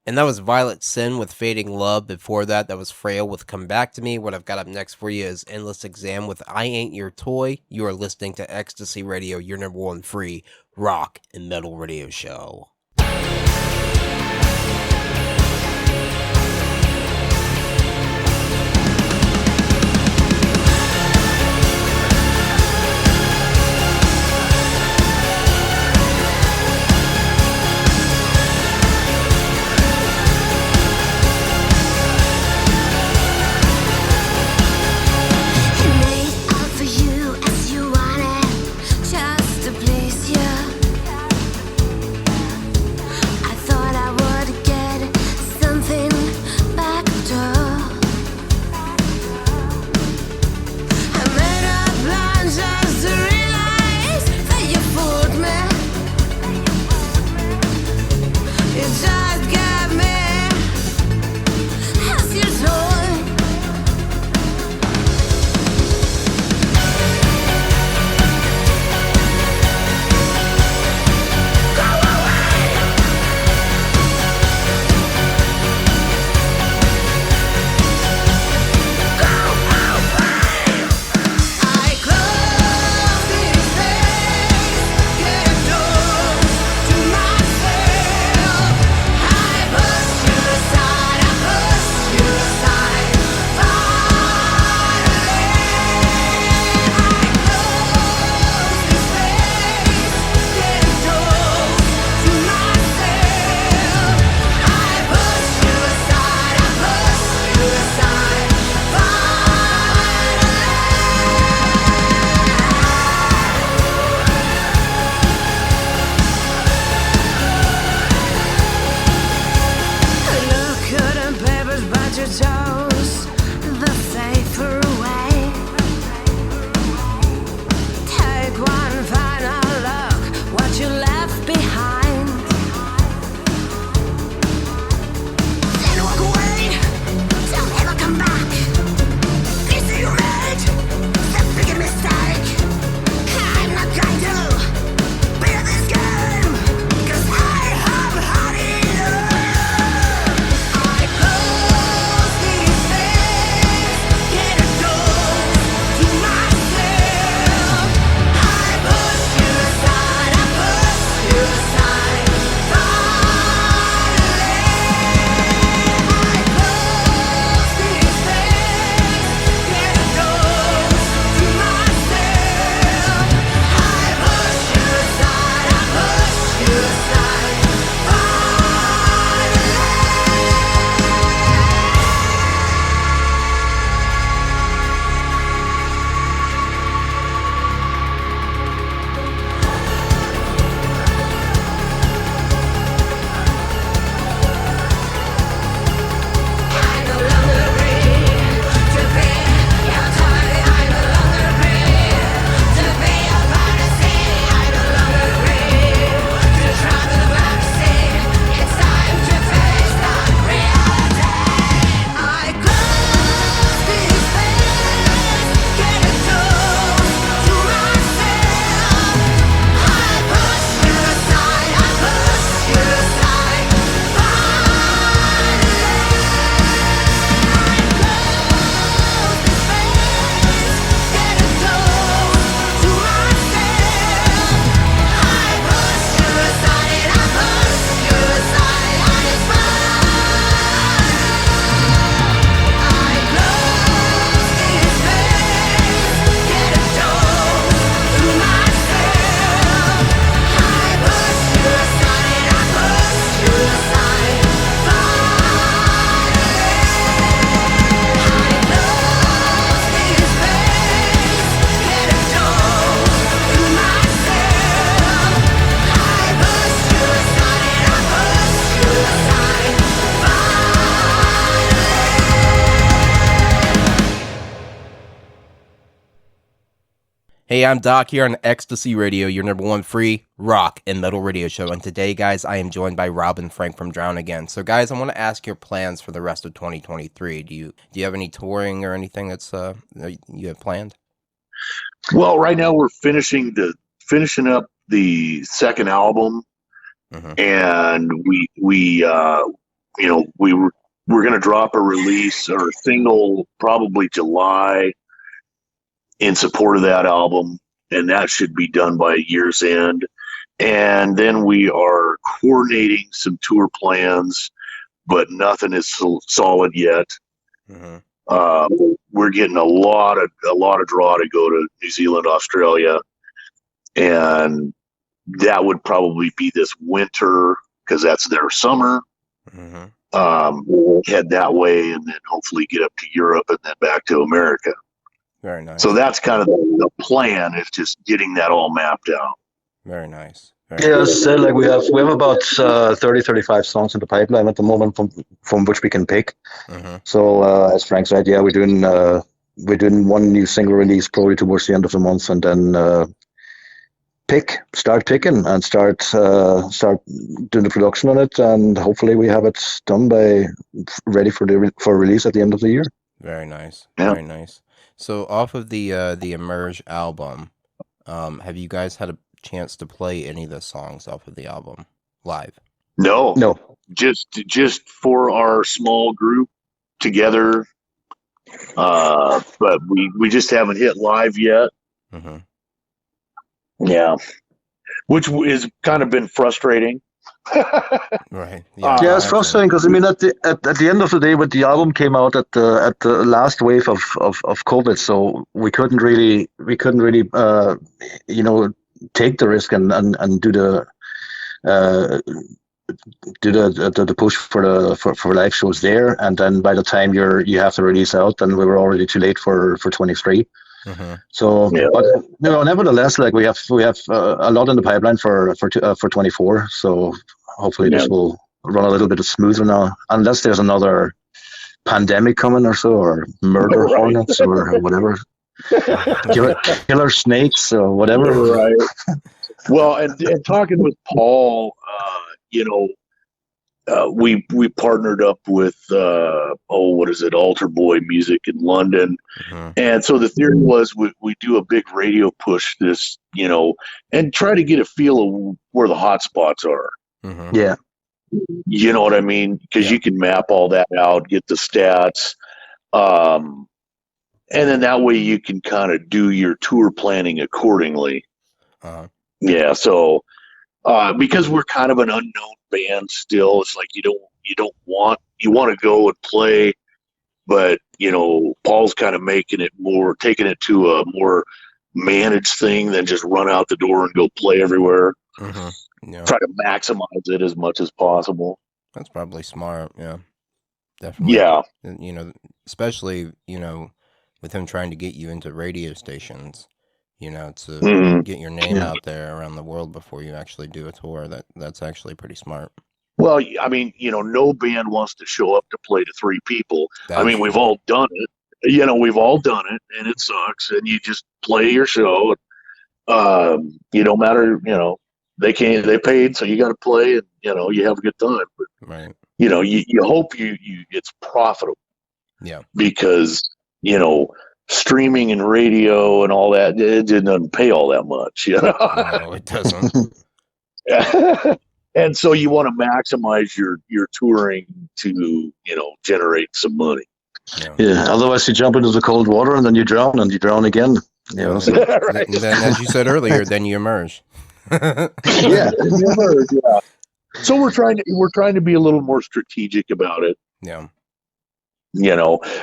And that was Violet Sin with Fading Love. Before that, that was Frail with Come Back to Me. What I've got up next for you is Endless Exam with I Ain't Your Toy. You are listening to Ecstasy Radio, your number one free rock and metal radio show. Made up for you as you wanted, just to please you. I thought I would get something back door. I made a plan just to realize that you fooled me. You just got me as your toy. I close these days, get a door to myself. I push you aside, I push you aside. Finally, I close these days, get a door to myself. I push you aside, I push you aside. Look at them papers, but you chose the safer way. Take one final look, what you left behind. Then walk away, don't ever come back. You see you made the big mistake. I'm not going to play this game, 'cause I have had enough. I close these days, get a door to myself. I push you aside, I push you aside. Finally, I close these days, get a door to myself. I push you aside, I push you aside. I no longer agree to be your toy. I no longer agree to be your fantasy. I no longer agree to travel the backseat. It's time to face the reality. I close these days, get a door to myself. I push you aside, I push you aside. Finally, I close these days, get a door to myself. I push you aside, I push you aside. And it's fine. I close these days, get a door to myself. I push you aside, I push you aside. Finally, I close these days, get a door to myself. I push you aside, I push you aside. Hey, I'm Doc here on Ecstasy Radio, your number one free rock and metal radio show. And today, guys, I am joined by Robin Frank from Drown Again. So, guys, I want to ask your plans for the rest of 2023. Do you have any touring or anything that's you have planned? Well, right now we're finishing up the second album, Mhm. and we're going to drop a release or a single probably July in support of that album, and that should be done by year's end. And then we are coordinating some tour plans, but nothing is solid yet. We're getting a lot of draw to go to New Zealand, Australia, and that would probably be this winter because that's their summer. We'll head that way and then hopefully get up to Europe and then back to America. Very nice. So that's kind of the plan, is just getting that all mapped out. Very nice. Yeah, so like we have about 30, 35 songs in the pipeline at the moment from which we can pick. So as Frank said, yeah, we're doing one new single release probably towards the end of the month, and then start picking and start doing the production on it, and hopefully we have it done ready for release at the end of the year. Very nice. Yeah. Very nice. So off of the Emerge album, have you guys had a chance to play any of the songs off of the album live? No, just for our small group together. But we just haven't hit live yet. Yeah, which has kind of been frustrating. Right. Yeah, it's frustrating because I mean, at the end of the day, when the album came out at the last wave of COVID, so we couldn't really take the risk and do the push for live shows there, and then by the time you have to release out, then we were already too late for 23. So, but nevertheless, like we have a lot in the pipeline for 24. So hopefully this will run a little bit smoother now, unless there's another pandemic coming or so, or murder hornets or whatever, killer snakes or whatever. Right. Well, and talking with Paul, we partnered up with Altar Boy Music in London, and so the theory was we do a big radio push this, and try to get a feel of where the hot spots are. Yeah, you know what I mean, because you can map all that out, get the stats, and then that way you can kind of do your tour planning accordingly. Yeah, so because we're kind of an unknown band still, it's like you want to go and play, but Paul's kind of taking it to a more managed thing than just run out the door and go play everywhere. Try to maximize it as much as possible. That's probably smart. Yeah, definitely. Yeah, especially with him trying to get you into radio stations, to get your name out there around the world before you actually do a tour. That's actually pretty smart. Well, I mean, no band wants to show up to play to 3 people. I mean, we've all done it. We've all done it, and it sucks. And you just play your show. You don't matter. They paid, so you got to play, and you have a good time. But, right. You hope it's profitable. Yeah. Because streaming and radio and all that, it doesn't pay all that much. No, it doesn't. And so you want to maximize your touring to generate some money. Yeah. Otherwise, you jump into the cold water and then you drown again. So. Right. And then, as you said earlier, then you emerge. Yeah. So we're trying to be a little more strategic about it. Yeah.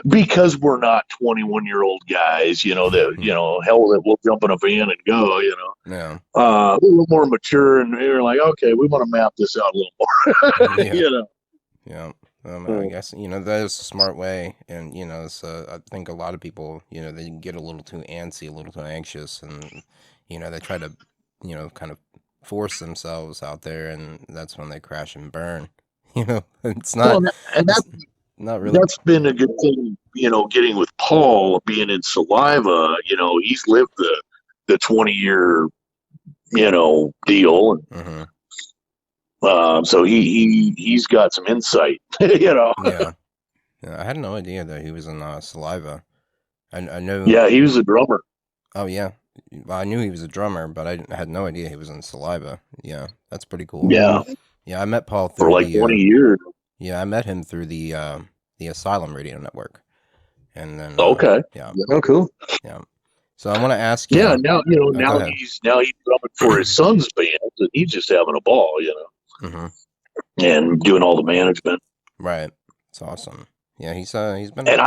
Because we're not 21-year-old guys, hell that we'll jump in a van and go, Yeah. A little more mature, and we're like, okay, we want to map this out a little more. Yeah. I guess, that is a smart way. And, I think a lot of people, they get a little too antsy, a little too anxious, and, they try to, kind of force themselves out there, and that's when they crash and burn. It's not. Well, and that's not really. That's been a good thing, getting with Paul, being in Saliva. He's lived the 20-year, deal, and so he's got some insight. Yeah. I had no idea that he was in Saliva. I know. Yeah, he was a drummer. Oh yeah, well, I knew he was a drummer, but I had no idea he was in Saliva. Yeah, that's pretty cool. Yeah, I met Paul for like 20 years. Yeah, I met him through the Asylum Radio Network, and then Okay. yeah, Oh, cool. yeah. So I want to ask you. Yeah. Now go now ahead. he's drumming for his son's band, and he's just having a ball, hmm and doing all the management. Right. It's awesome. Yeah, he's been. And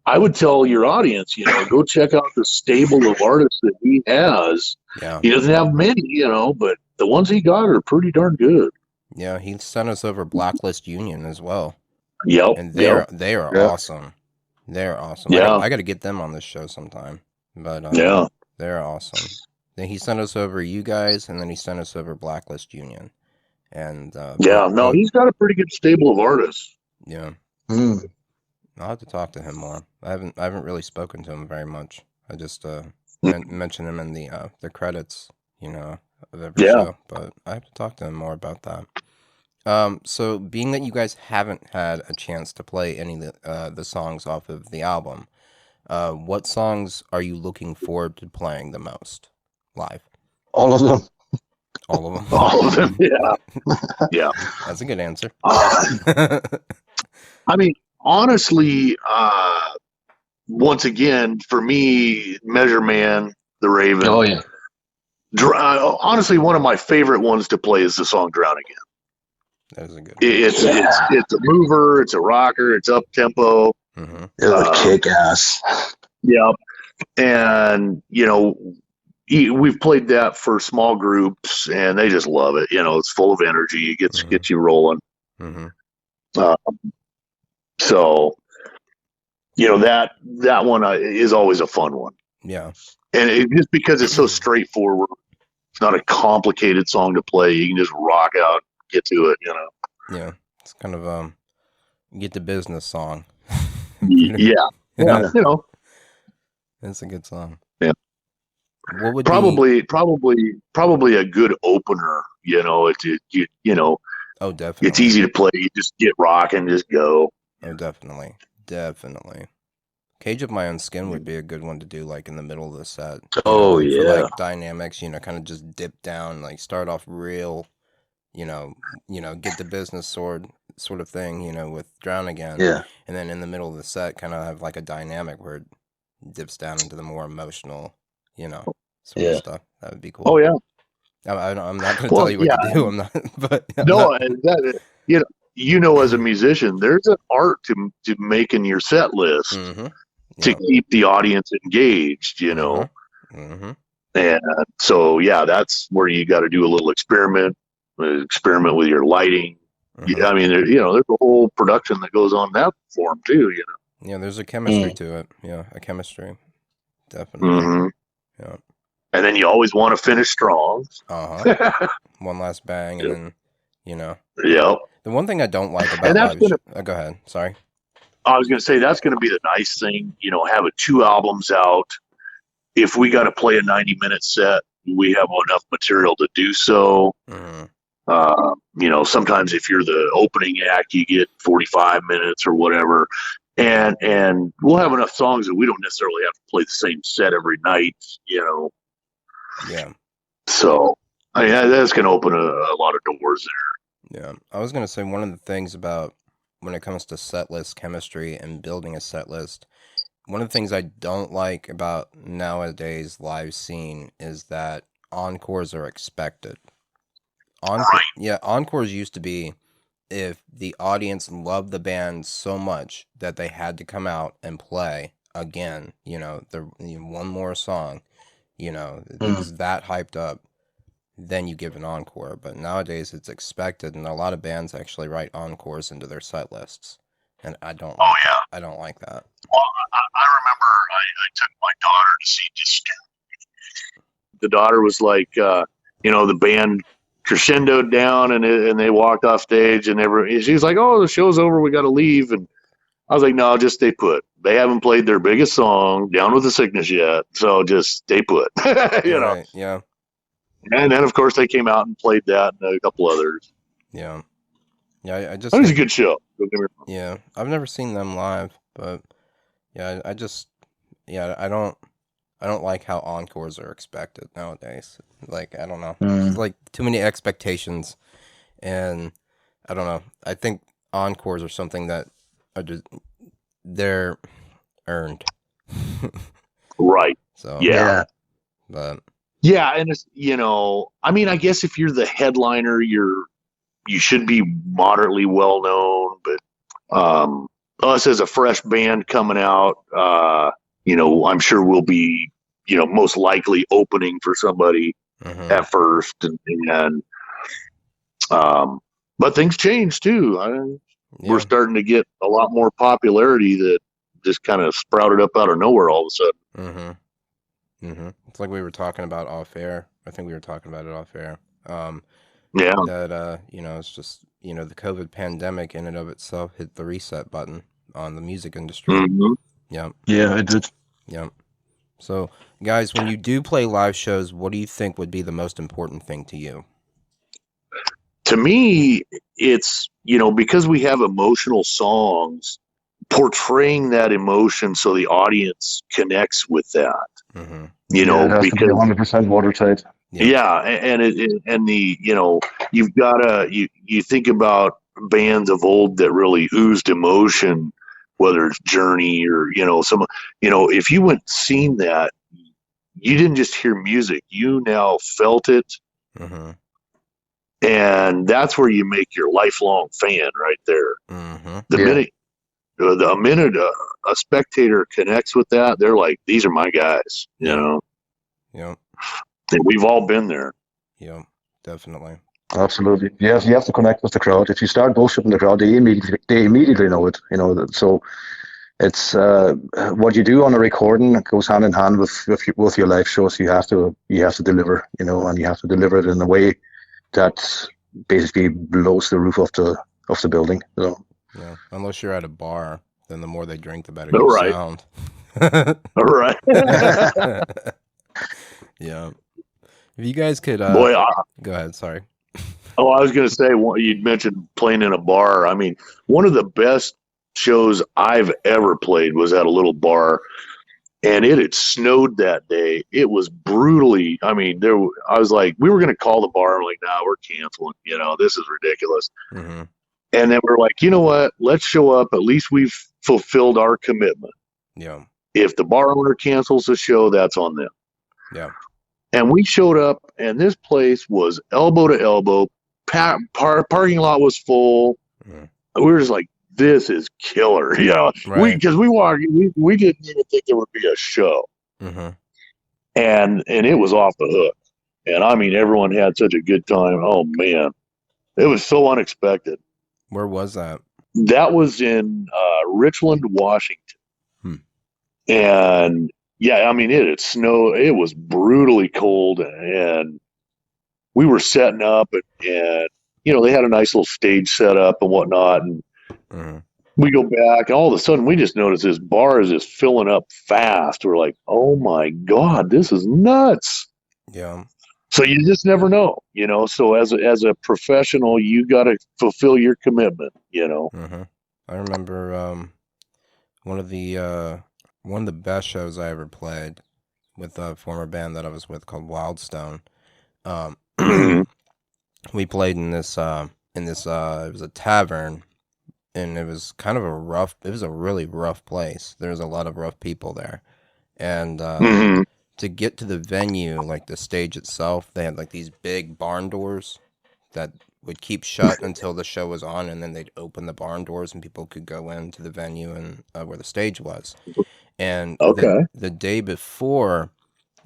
I would tell your audience, go check out the stable of artists that he has. Yeah. He doesn't have many, but the ones he got are pretty darn good. Yeah, he sent us over Blacklist Union as well, Yep. and they are Yeah. awesome. They're awesome. Yeah. I got to get them on this show sometime. But Yeah. they're awesome. Then he sent us over you guys, and then he sent us over Blacklist Union, and Yeah. No, both- he's got a pretty good stable of artists. yeah. Mm. I'll have to talk to him more. I haven't really spoken to him very much. I just mention him in the credits, of every Yeah. show. But I have to talk to him more about that. So being that you guys haven't had a chance to play any of the songs off of the album, what songs are you looking forward to playing the most live? All of them. All of them. All of them. Yeah. Yeah. That's a good answer. I mean, honestly, once again, for me, Measure Man, The Raven. Oh yeah. Honestly, one of my favorite ones to play is the song "Drown Again." That is a good. It's a mover, it's a rocker, it's up tempo. Mm-hmm. It was kick ass. Yeah, and we've played that for small groups, and they just love it. It's full of energy. It gets you rolling. Mm-hmm. So, that one is always a fun one, Yeah. and just because it's so straightforward, it's not a complicated song to play. You can just rock out, get to it. Yeah. It's kind of get the business song. Yeah, Yeah. It's It's a good song. Yeah. What would probably a good opener. Oh, definitely. It's easy to play. You just get rocking, just go. Oh, definitely. Definitely. Cage of My Own Skin would be a good one to do, like, in the middle of the set. Oh, For, yeah. like, dynamics, kind of just dip down, like, start off real, get the business sort of thing, with Drown Again. Yeah. And then in the middle of the set, kind of have, like, a dynamic where it dips down into the more emotional, sort Yeah. of stuff. That would be cool. Oh yeah. I'm not going to Well, tell you what to do. I'm not, but No, and as a musician, there's an art to making your set list Mm-hmm. to keep the audience engaged. Mm-hmm. And so that's where you got to do a little experiment with your lighting. Mm-hmm. I mean, there's a whole production that goes on that form too. Yeah, there's a chemistry to it. Yeah, a chemistry. Definitely. Mm-hmm. Yeah. And then you always want to finish strong. Uh-huh. One last bang, and then, Yep. The one thing I don't like about And that's live go ahead. Sorry. I was going to say that's going to be the nice thing, having 2 albums out. If we got to play a 90-minute set, we have enough material to do so. Mm-hmm. Sometimes if you're the opening act, you get 45 minutes or whatever. And we'll have enough songs that we don't necessarily have to play the same set every night, Yeah. So that's going to open a lot of doors there. Yeah. I was going to say one of the things about when it comes to set list chemistry and building a set list, one of the things I don't like about nowadays live scene is that encores are expected. Encores used to be if the audience loved the band so much that they had to come out and play again, one more song, it was that hyped up, then you give an encore. But nowadays it's expected, and a lot of bands actually write encores into their set lists, and I don't. Oh, yeah. I don't like that. Well, I remember I took my daughter to see Disturbed. The daughter was like, the band crescendoed down and they walked off stage and she's like, "Oh, the show's over. We got to leave." And I was like, "No, just stay put. They haven't played their biggest song, Down with the Sickness, yet. So just stay put." Right, yeah. And then, of course, they came out and played that and a couple others. Yeah. Yeah, I just It was a good show. Don't get me wrong. Yeah, I've never seen them live, but yeah, I don't like how encores are expected nowadays. Like, I don't know. It's like too many expectations, and I don't know. I think encores are something that are just, they're earned. Right. So Yeah. but Yeah, and it's, I mean, I guess if you're the headliner, you should be moderately well known, but us as a fresh band coming out, I'm sure we'll be, most likely opening for somebody mhm. at first, and but things change too. We're Yeah. starting to get a lot more popularity that just kind of sprouted up out of nowhere all of a sudden. Mhm. Mhm. It's like we were talking about off air. I think we were talking about it off air. Yeah. That it's just, the COVID pandemic in and of itself hit the reset button on the music industry. Mhm. Yeah. Yeah, it did. Yeah. So, guys, when you do play live shows, what do you think would be the most important thing to you? To me, it's, because we have emotional songs, portraying that emotion so the audience connects with that, Mhm. Yeah, it has to be because 100% watertight. yeah, and the, you've gotta, you think about bands of old that really oozed emotion, whether it's Journey or, if you went and seen that, you didn't just hear music, you now felt it. Mhm. And that's where you make your lifelong fan right there. Mhm. The Yeah. minute a spectator connects with that, they're like, these are my guys, Yeah. and we've all been there. Yeah. Definitely. Absolutely. Yes, you have to connect with the crowd. If you start bullshitting the crowd, they immediately know it. So it's what you do on a recording goes hand in hand with your live shows. You have to deliver, and you have to deliver it in a way that basically blows the roof off the building. Yeah. Unless you're at a bar, then the more they drink, the better All you right. sound. All right. Yeah. If you guys could, Boy, go ahead. Sorry. I was going to say, you'd mentioned playing in a bar. I mean, one of the best shows I've ever played was at a little bar, and it had snowed that day. It was brutally. I mean, I was like, we were going to call the bar. I'm like, nah, we're canceling. This is ridiculous. Mhm. And then we're like, you know what? Let's show up. At least we've fulfilled our commitment. Yeah. If the bar owner cancels the show, that's on them. Yeah. And we showed up, and this place was elbow to elbow. Parking lot was full. Mhm. We were just like, this is killer. Right. Because we walked, we didn't even think there would be a show. Mhm. And it was off the hook. And I mean, everyone had such a good time. Oh, man. It was so unexpected. Where was that? That was in Richland, Washington. Hmm. And yeah, I mean, it had snowed. It was brutally cold, and we were setting up, and they had a nice little stage set up and whatnot. And Mhm. we go back, and all of a sudden, we just noticed this bar is just filling up fast. We're like, oh my God, this is nuts. Yeah. So you just never know, So as a professional, you got to fulfill your commitment, Mhm. I remember one of the best shows I ever played with a former band that I was with called Wildstone. Mhm. We played in this it was a tavern, and it was kind of it was a really rough place. There was a lot of rough people there. And Mhm. to get to the venue, like the stage itself, they had like these big barn doors that would keep shut until the show was on, and then they'd open the barn doors and people could go into the venue and where the stage was. And Okay. the day before,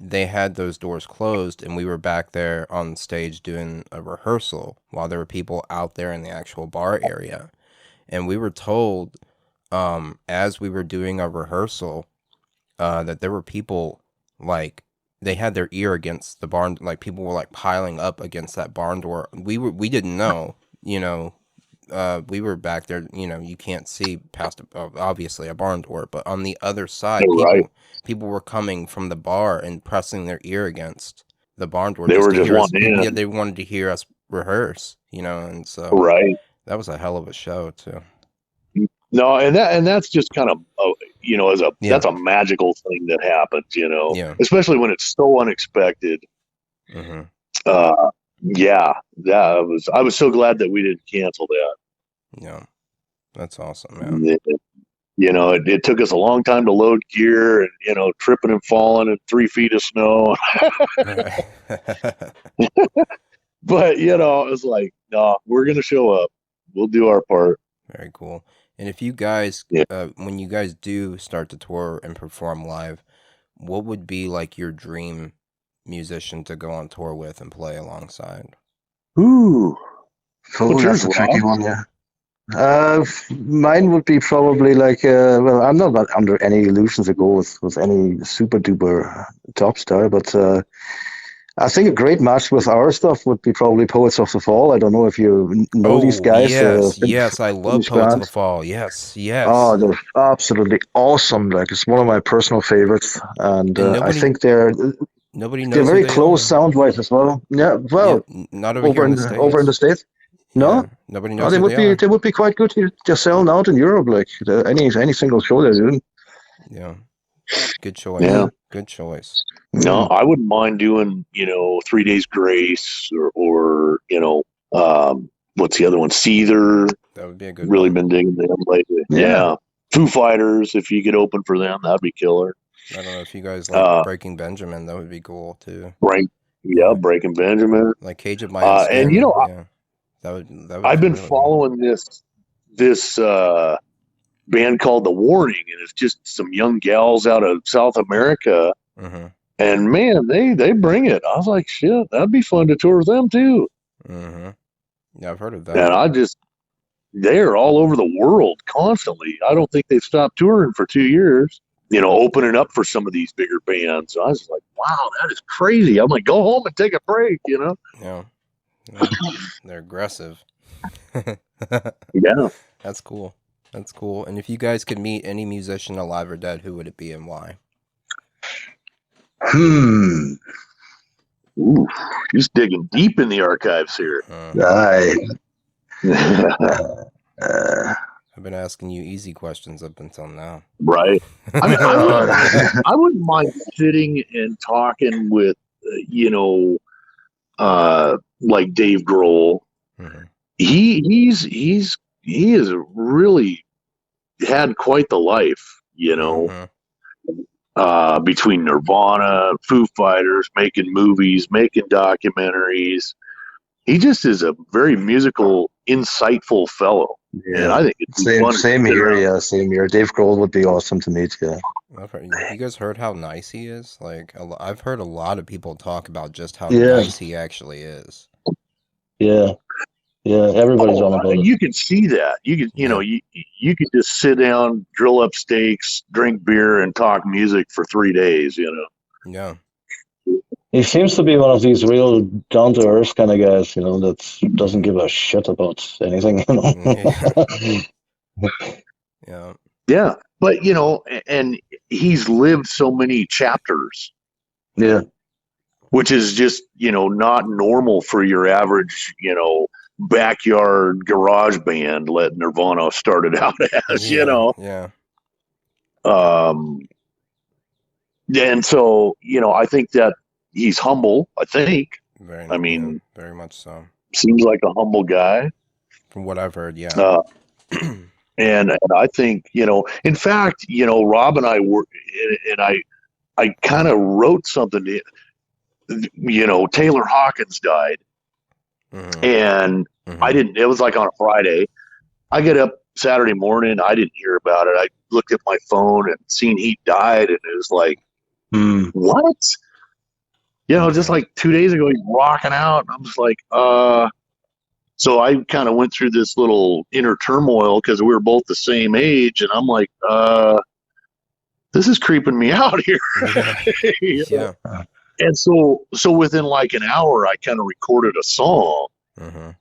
they had those doors closed, and we were back there on stage doing a rehearsal while there were people out there in the actual bar area. And we were told, as we were doing our rehearsal, that there were people, like, they had their ear against the barn, like people were like piling up against that barn door. We didn't know, we were back there, you can't see past obviously a barn door, but on the other side, Right. people were coming from the bar and pressing their ear against the barn door. They were to just hear us. wanting in. Yeah, they wanted to hear us rehearse, and so Right. that was a hell of a show too. No, and that's just kind of Yeah. that's a magical thing that happens, Yeah. especially when it's so unexpected. Mm-hmm. yeah, I was so glad that we didn't cancel that. Yeah, that's awesome, man. It took us a long time to load gear, and tripping and falling in 3 feet of snow. But it was like, no, we're gonna show up. We'll do our part. Very cool. And if you guys, Yeah. when you guys do start to tour and perform live, what would be like your dream musician to go on tour with and play alongside? Ooh, Oh, What's that's yours, a tricky Rob? one, yeah. Mine would be probably like, well, I'm not under any illusions to go with any super duper top star, but I think a great match with our stuff would be probably Poets of the Fall. I don't know if you know these guys. Yes, I love Finnish Poets of band. the Fall. Yes, Oh, yes. they're absolutely awesome. Like, it's one of my personal favorites, and And I nobody think they're knows very who they close are. sound-wise as well. Yeah, Yeah, well, not over here in the over in the States. States. No, Yeah, nobody no, knows who they are. they would be quite good. They're selling out in Europe, like any single show they're doing. Yeah, good choice. Yeah. Good choice. No, I wouldn't mind doing 3 Days Grace or what's the other one? Seether. That would be a good Really one. been digging them lately. Yeah. Yeah. Foo Fighters, if you could open for them, that'd be killer. I don't know if you guys like Breaking Benjamin. That would be cool too. Right. Yeah, Breaking Benjamin. Like Cage of My Own Skin. And yeah, that would. I've been really good. following this band called The Warning, and it's just some young gals out of South America. Mhm. And man, they bring it. I was like, shit, that'd be fun to tour with them too. Mhm. Yeah, I've heard of that. And they're all over the world constantly. I don't think they've stopped touring for 2 years. Opening up for some of these bigger bands. So I was like, wow, that is crazy. I'm like, go home and take a break. Yeah. Yeah, they're aggressive. Yeah. That's cool. That's cool. And if you guys could meet any musician alive or dead, who would it be and why? Ooh, just digging deep in the archives here. I've been asking you easy questions up until now. Right. I mean, I wouldn't mind sitting and talking with, like Dave Grohl. Mhm. He has really had quite the life, Mhm. between Nirvana, Foo Fighters, making movies, making documentaries. He just is a very musical, insightful fellow. And I think it's fun to Same sit here, around. yeah, same here. Dave Grohl would be awesome to meet, yeah. You guys heard how nice he is? Like, I've heard a lot of people talk about just how Yeah. nice he actually is. Yeah. Yeah, everybody's on about it. You can see that. You can, you can just sit down, drill up steaks, drink beer, and talk music for 3 days. Yeah. He seems to be one of these real down-to-earth kind of guys, that doesn't give a shit about anything, Yeah. Yeah, but and he's lived so many chapters, Yeah. which is just not normal for your average backyard garage band like Nirvana started out as. Yeah. And so I think that he's humble. I think Very much so. seems like a humble guy. From what I've heard, yeah. And I think in fact Rob and I were, and I kind of wrote something. Taylor Hawkins died, Mhm. and Mhm. I didn't. It was like on a Friday. I get up Saturday morning. I didn't hear about it. I looked at my phone and seen he died, and it was like, what? Just like 2 days ago, he's rocking out. And I'm just like, So I kind of went through this little inner turmoil because we were both the same age, and I'm like, this is creeping me out here. Yeah. And so within like an hour, I kind of recorded a song Mhm.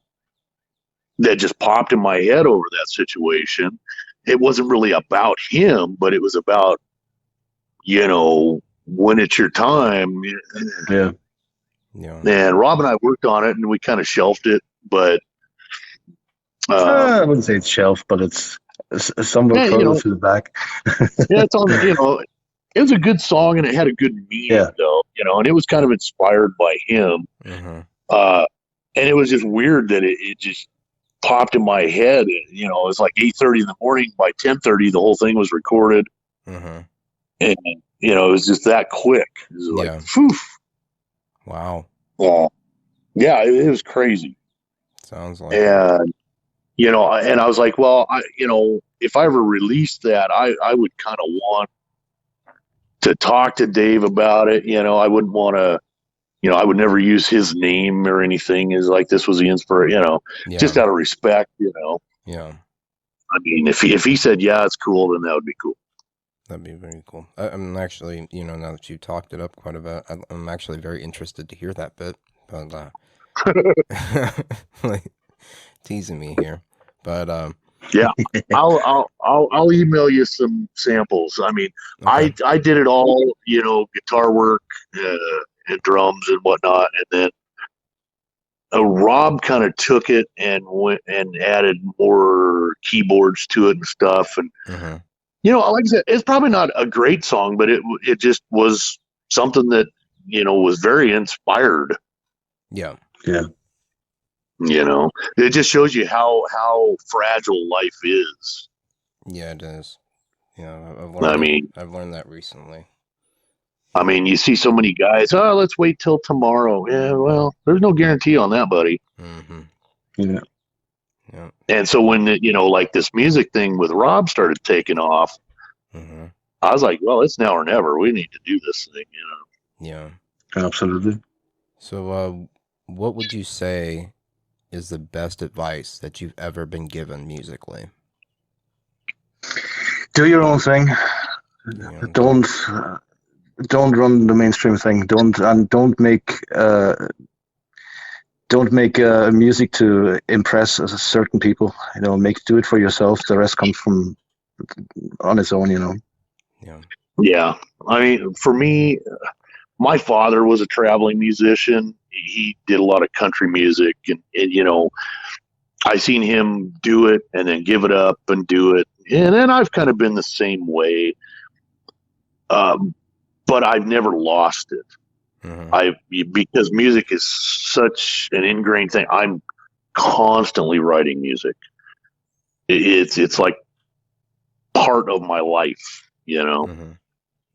that just popped in my head over that situation. It wasn't really about him, but it was about, when it's your time. Yeah. Yeah. And Rob and I worked on it, and we kind of shelved it, but I wouldn't say it's shelf, but it's somewhere further to the back. yeah, it's on. It was a good song, and it had a good meaning, though. And it was kind of inspired by him. Mhm. and it was just weird that it just popped in my head. You know, it was like 8:30 in the morning. By 10:30, the whole thing was recorded, Mm-hmm. and you know, it was just that quick. It was like, Yeah. phew. Wow. Yeah, it was crazy. Sounds like it. And you know, and I was like, well, you know, if I ever released that, I would kind of want to talk to Dave about it. You know, I wouldn't want to, you know, I would never use his name or anything as like this was the inspiration, you know, Yeah. just out of respect, you know. Yeah. I mean, if he said, yeah, it's cool, then that would be cool. That'd be very cool. I'm actually, you know, now that you talked it up quite a bit, I'm actually very interested to hear that bit. But like teasing me here. But Yeah, I'll email you some samples. I mean, okay. I did it all, you know, guitar work and drums and whatnot, and then Rob kind of took it and went and added more keyboards to it and stuff. And Mhm. you know, like I said, it's probably not a great song, but it just was something that, you know, was very inspired. Yeah. You know, it just shows you how fragile life is. Yeah, it is. Yeah, I've learned that recently. I mean, you see so many guys, oh, let's wait till tomorrow. Yeah, well, there's no guarantee on that, buddy. Mm-hmm. Yeah. Yeah. And so when, you know, like this music thing with Rob started taking off, Mm-hmm. I was like, well, it's now or never. We need to do this thing, you know. Yeah. Absolutely. So, what would you say is the best advice that you've ever been given musically? Do your own thing. Yeah. Don't run the mainstream thing. Don't make music to impress certain people. You know, do it for yourself. The rest comes from on its own. You know. Yeah. Yeah. I mean, for me, my father was a traveling musician. He did a lot of country music, and you know, I seen him do it and then give it up and do it, and then I've kind of been the same way. But I've never lost it. Mm-hmm. Because music is such an ingrained thing. I'm constantly writing music. It's like part of my life, you know. Mm-hmm.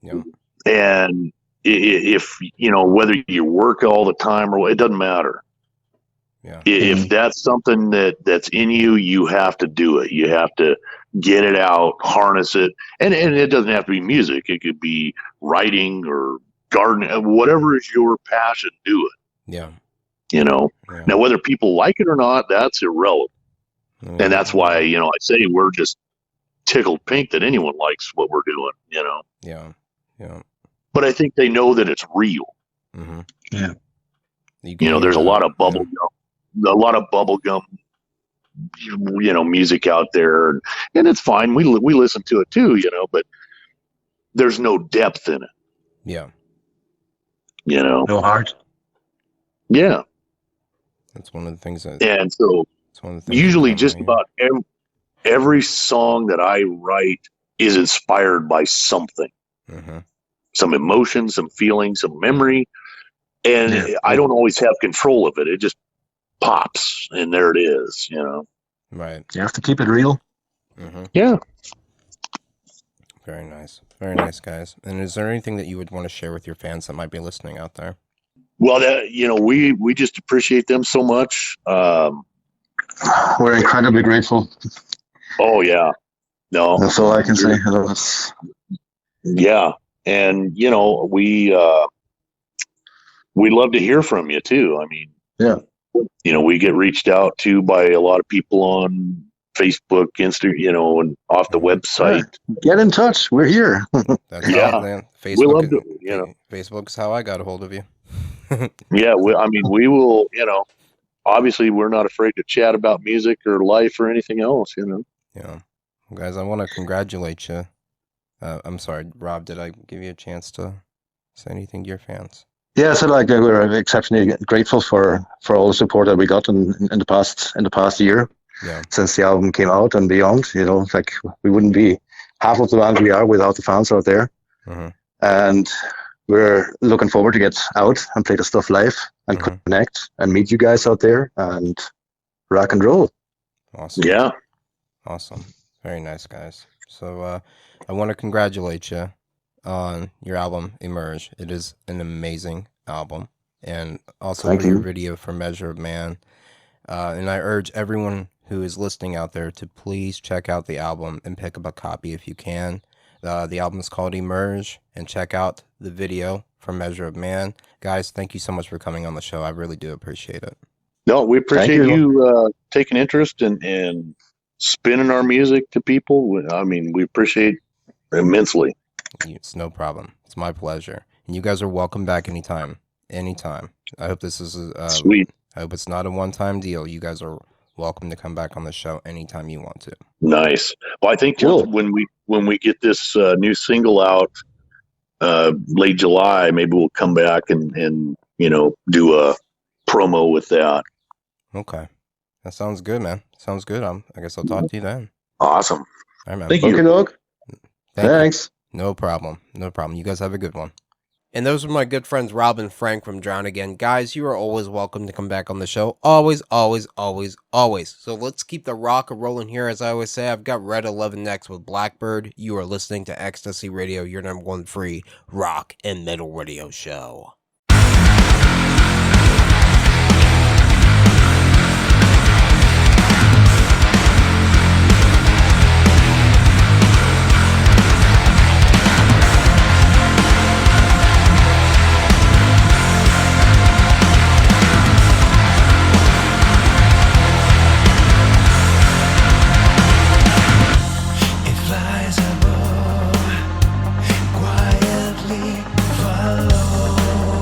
Yeah. And if you know, whether you work all the time or it doesn't matter. Yeah. If that's something that's in you, you have to do it. You have to get it out, harness it, and it doesn't have to be music. It could be writing or gardening, whatever is your passion. Do it. Yeah. You know. Yeah. Now, whether people like it or not, that's irrelevant. Yeah. And that's why, you know, I say we're just tickled pink that anyone likes what we're doing. You know. Yeah. Yeah. But I think they know that it's real. Mm-hmm. Yeah. You know, there's a lot of bubble gum, you know, music out there, and it's fine. We listen to it too, you know, but there's no depth in it. Yeah. You know. No heart. Yeah. That's one of the things that. And so It's one of the things usually that just about every song that I write is inspired by something. Mm-hmm. Some emotion, some feeling, some memory. And Yeah. I don't always have control of it. It just pops and there it is, you know. Right. You have to keep it real. Mm-hmm. Yeah. Very nice. Very nice, guys. And is there anything that you would want to share with your fans that might be listening out there? Well, you know, we just appreciate them so much. We're incredibly grateful. Oh yeah. No. That's all I can say. That's- Yeah. And you know, we love to hear from you too. I mean, Yeah. You know, we get reached out to by a lot of people on Facebook, Instagram, you know, and off the website. Get in touch. We're here. That's Yeah. how, man. Facebook. We love to, you know. Facebook's how I got a hold of you. Yeah, I mean, we will, you know, obviously we're not afraid to chat about music or life or anything else, you know. Yeah. Well, guys, I want to congratulate you. I'm sorry, Rob, did I give you a chance to say anything to your fans? Yeah, so like we're exceptionally grateful for all the support that we got in the past year. Yeah. Since the album came out and beyond. You know, like we wouldn't be half of the band we are without the fans out there. Mm-hmm. And we're looking forward to get out and play the stuff live. and Mhm. connect and meet you guys out there and rock and roll. Awesome. Yeah. Awesome. Very nice, guys. So I want to congratulate you on your album Emerge. It is an amazing album, and also Thank for your you. video for Measure of Man. And I urge everyone who is listening out there to please check out the album and pick up a copy if you can. The album is called Emerge, and check out the video for Measure of Man. Guys, thank you so much for coming on the show. I really do appreciate it. No, we appreciate you. you taking interest and spinning our music to people. I mean, we appreciate immensely. It's no problem. It's my pleasure. And you guys are welcome back anytime. Anytime. I hope this is Sweet. I hope it's not a one-time deal. You guys are welcome to come back on the show anytime you want to. Nice. Well, I think Cool. when we get this new single out late July, maybe we'll come back and do a promo with that. Okay. That sounds good, man. Sounds good. I guess I'll talk to you then. Awesome. All right, man. Thank you. Okay, dog. Thank you. Thanks. No problem. No problem. You guys have a good one. And those are my good friends Rob and Frank from Drown Again. Guys, you are always welcome to come back on the show. Always, always, always, always. So let's keep the rock rolling here. As I always say, I've got Red 11 next with Blackbird. You are listening to Ecstasy Radio, your number one free rock and metal radio show. It flies above, quietly follow.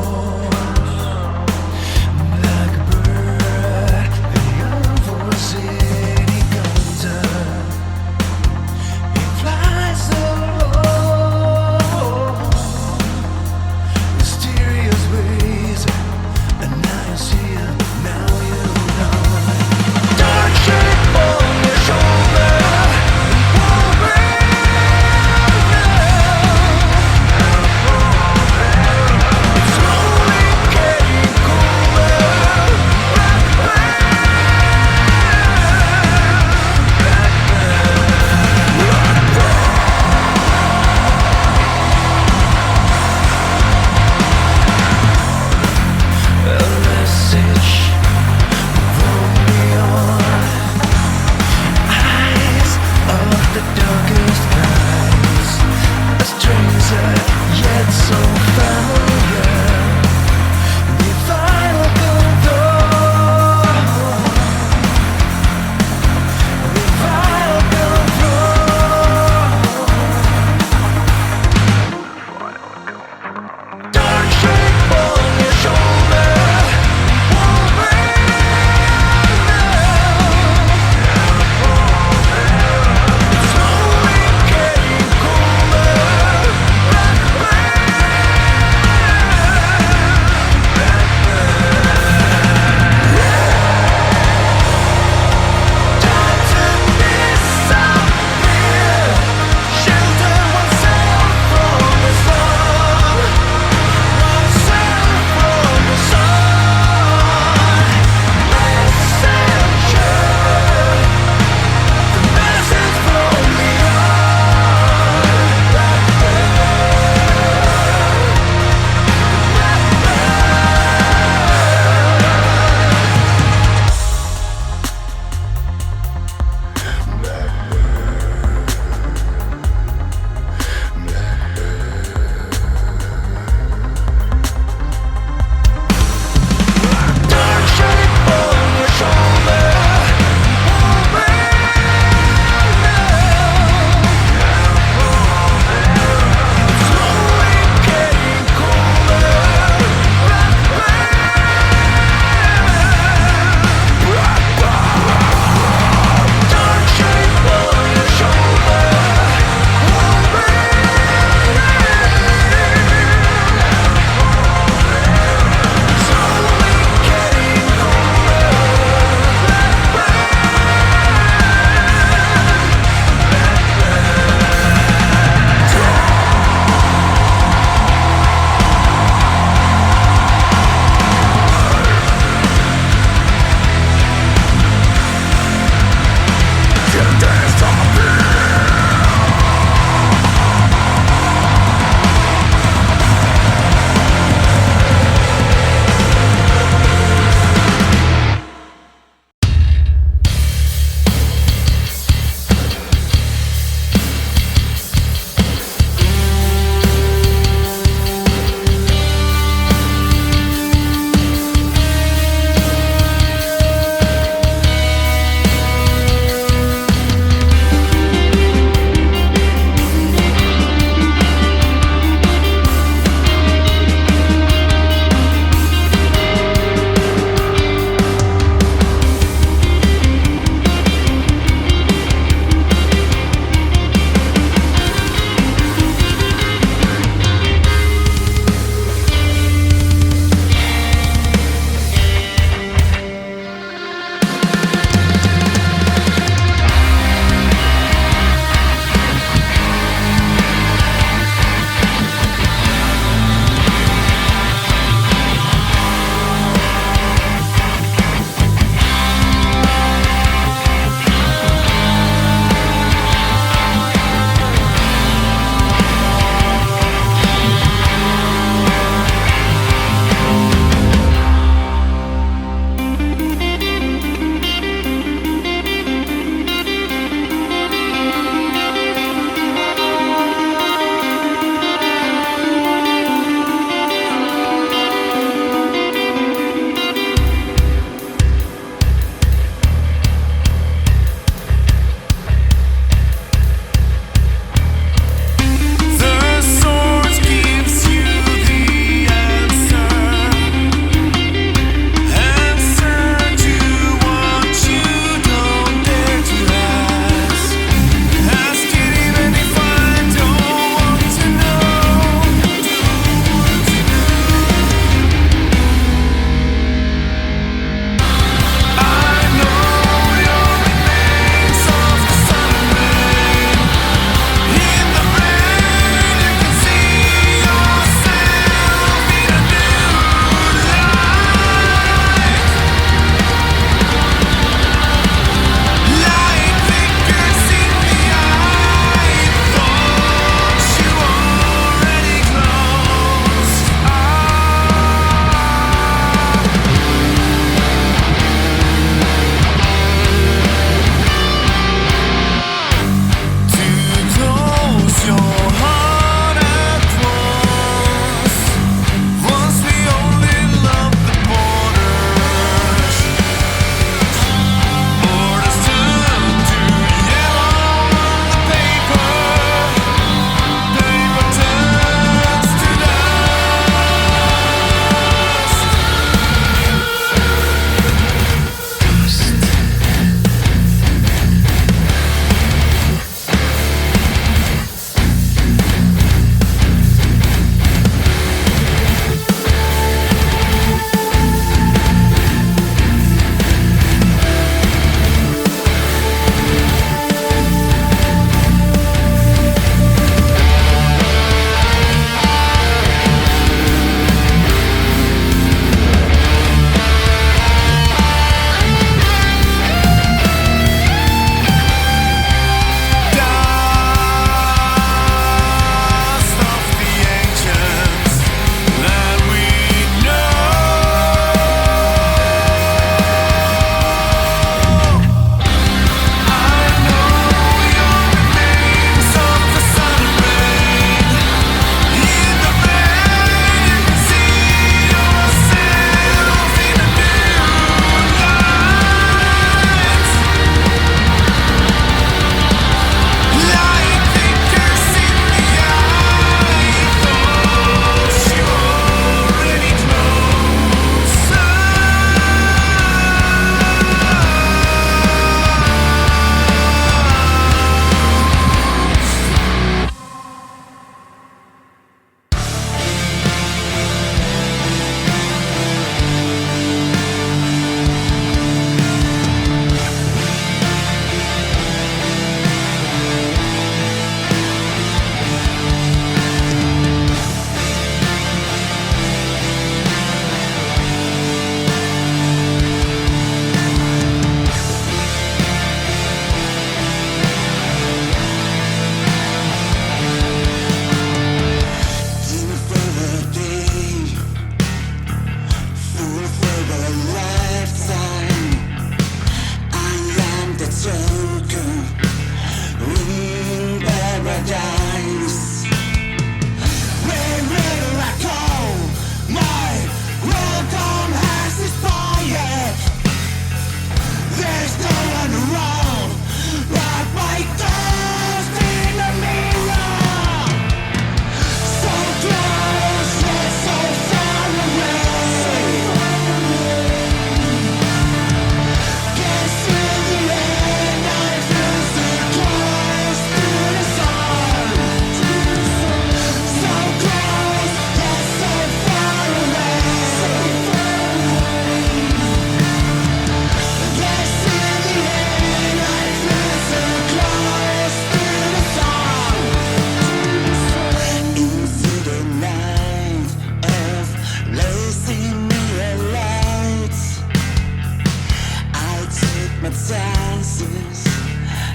dances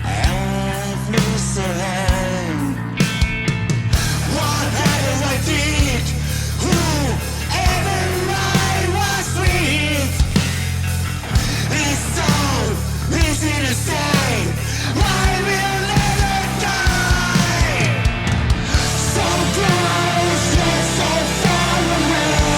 and lose her hand. What happened I did? Whoever I was with, it's so easy to say I will never die. So close yet so far away.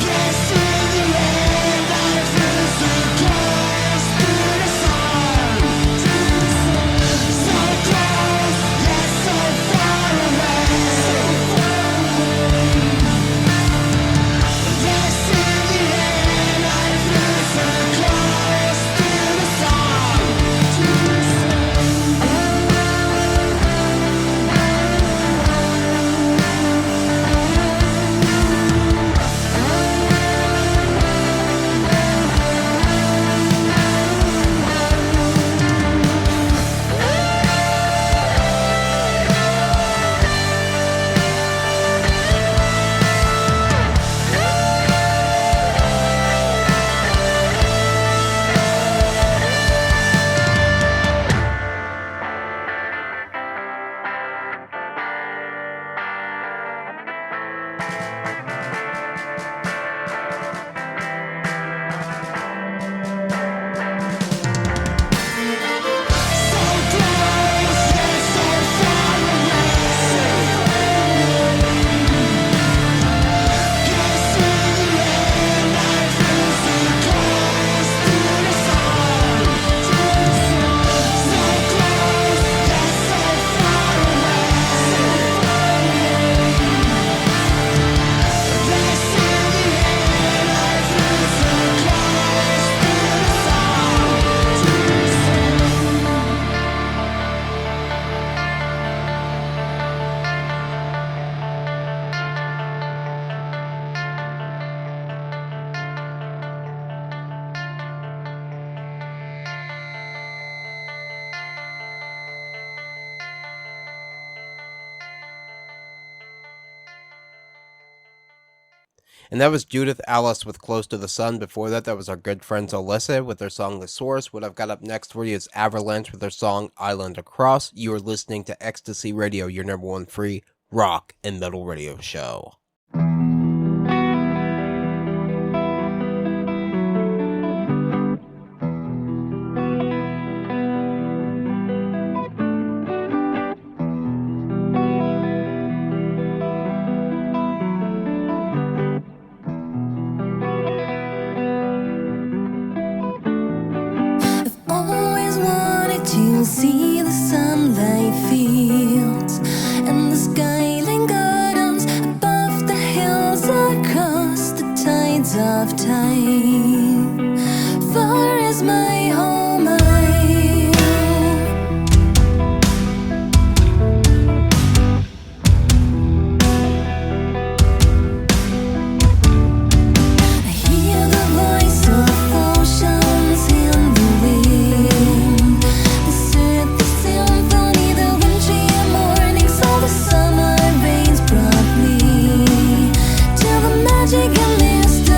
Guess in the end I feel so close to the sun. So close yet so far away. Guess in the end I feel so close to the sun. And that was Judith Alice with Close to the Sun. Before that, that was our good friends Alyssa with their song The Source. What I've got up next for you is Avalanche with their song Island Across. You are listening to Ecstasy Radio, your number one free rock and metal radio show. Always wanted to see the sunlight fields and the skyline gardens above the hills across the tides of time. Far as my home I hear the voice of oceans in the wind. This earth, the symphony, the wintry mornings, all the summer rains brought me to the magic and mystery.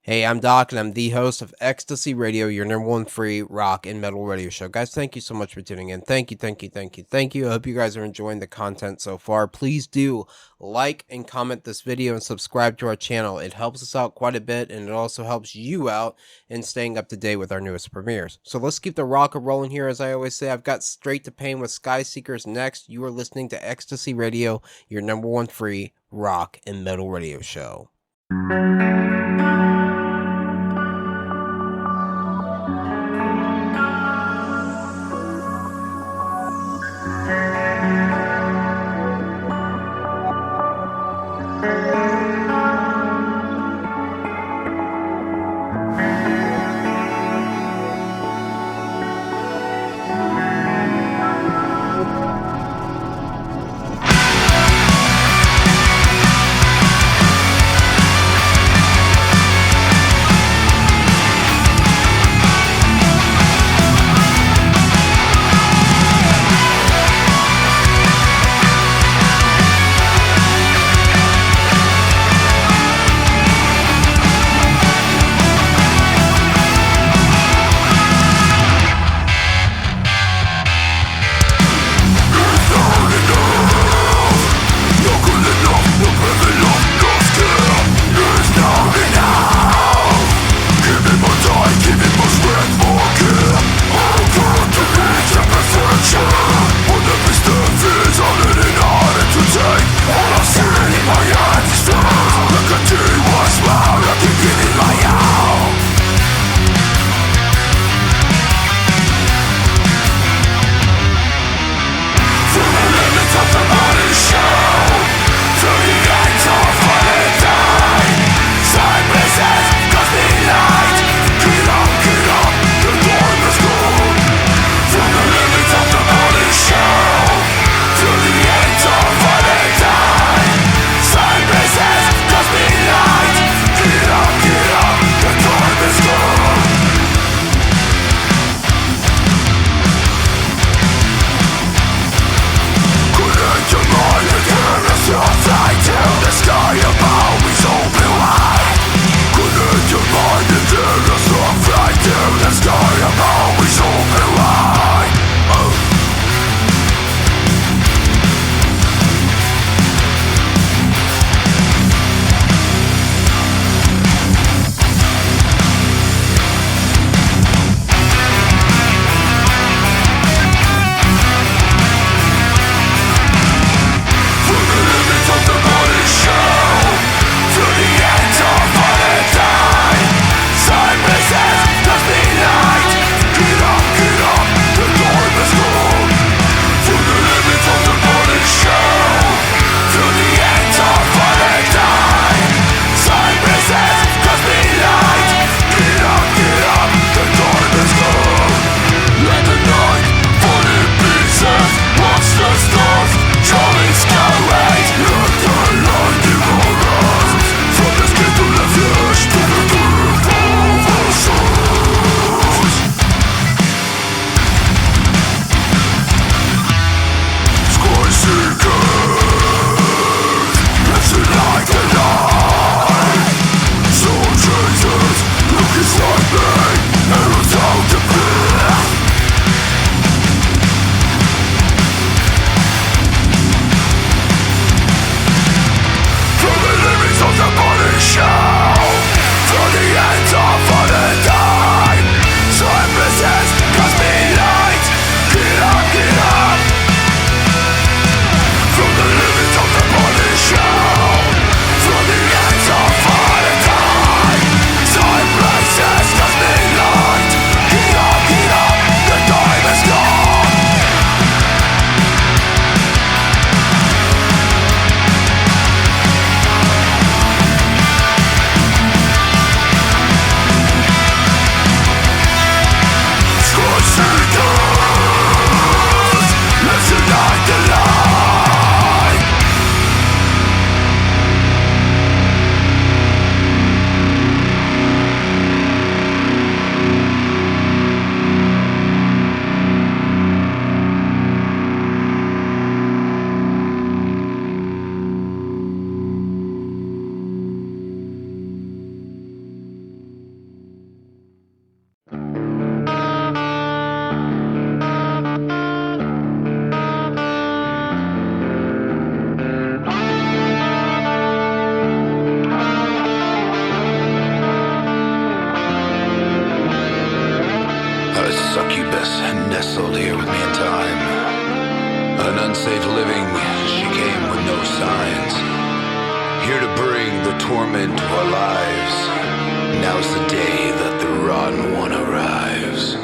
Hey, I'm Doc, and I'm the host of Ecstasy Radio, your number one free rock and metal radio show. Guys, thank you so much for tuning in. Thank you, thank you, thank you, thank you. I hope you guys are enjoying the content so far. Please do like and comment this video and subscribe to our channel. It helps us out quite a bit, and it also helps you out in staying up to date with our newest premieres. So let's keep the rock rolling here. As I always say, I've got Straight to Pain with Sky Seekers next. You are listening to Ecstasy Radio, your number one free rock and metal radio show. Cypresses succubus nestled here with me in time. An unsafe living, she came with no signs. Here to bring the torment to our lives. Now's the day that the rotten one arrives.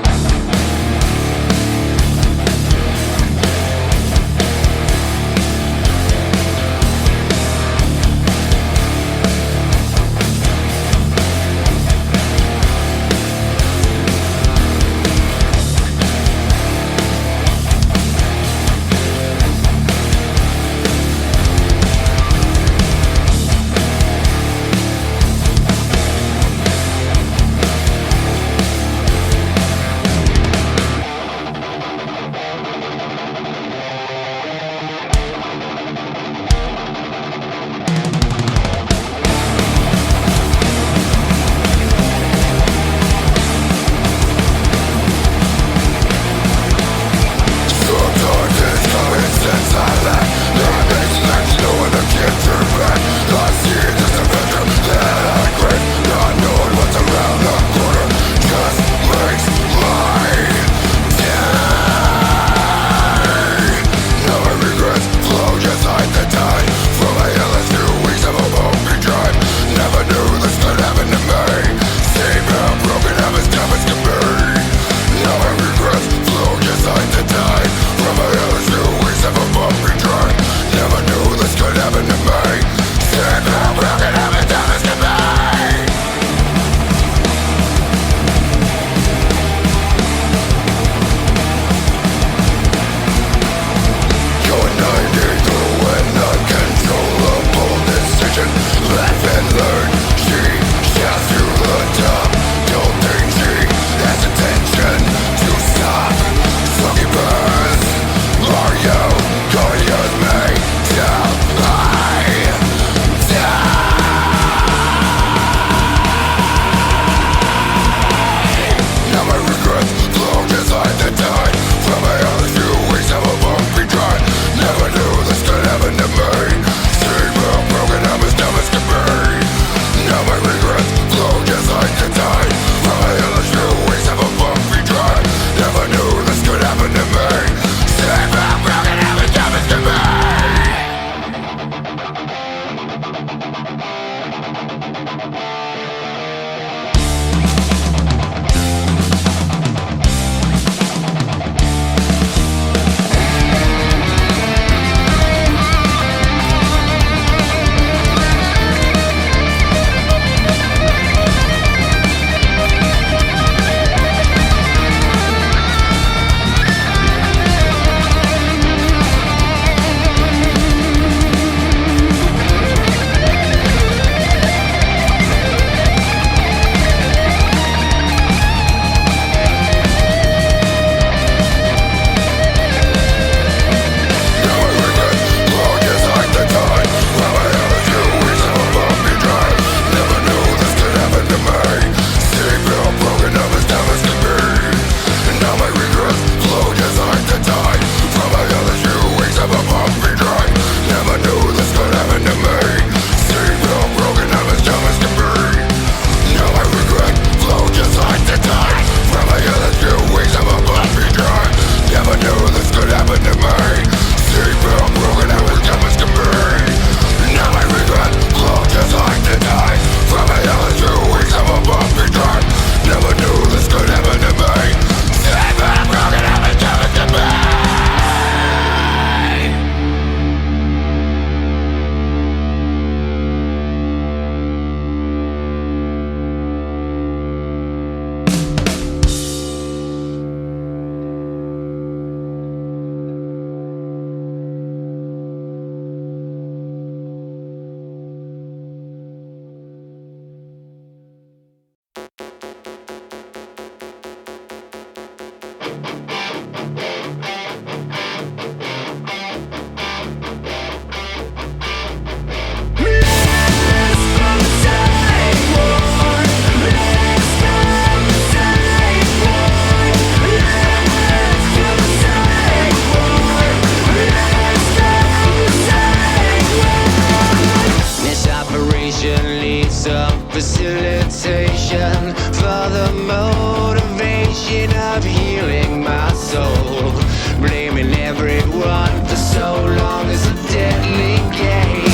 rehabilitation, for the motivation of healing my soul. Blaming everyone for so long is a deadly game.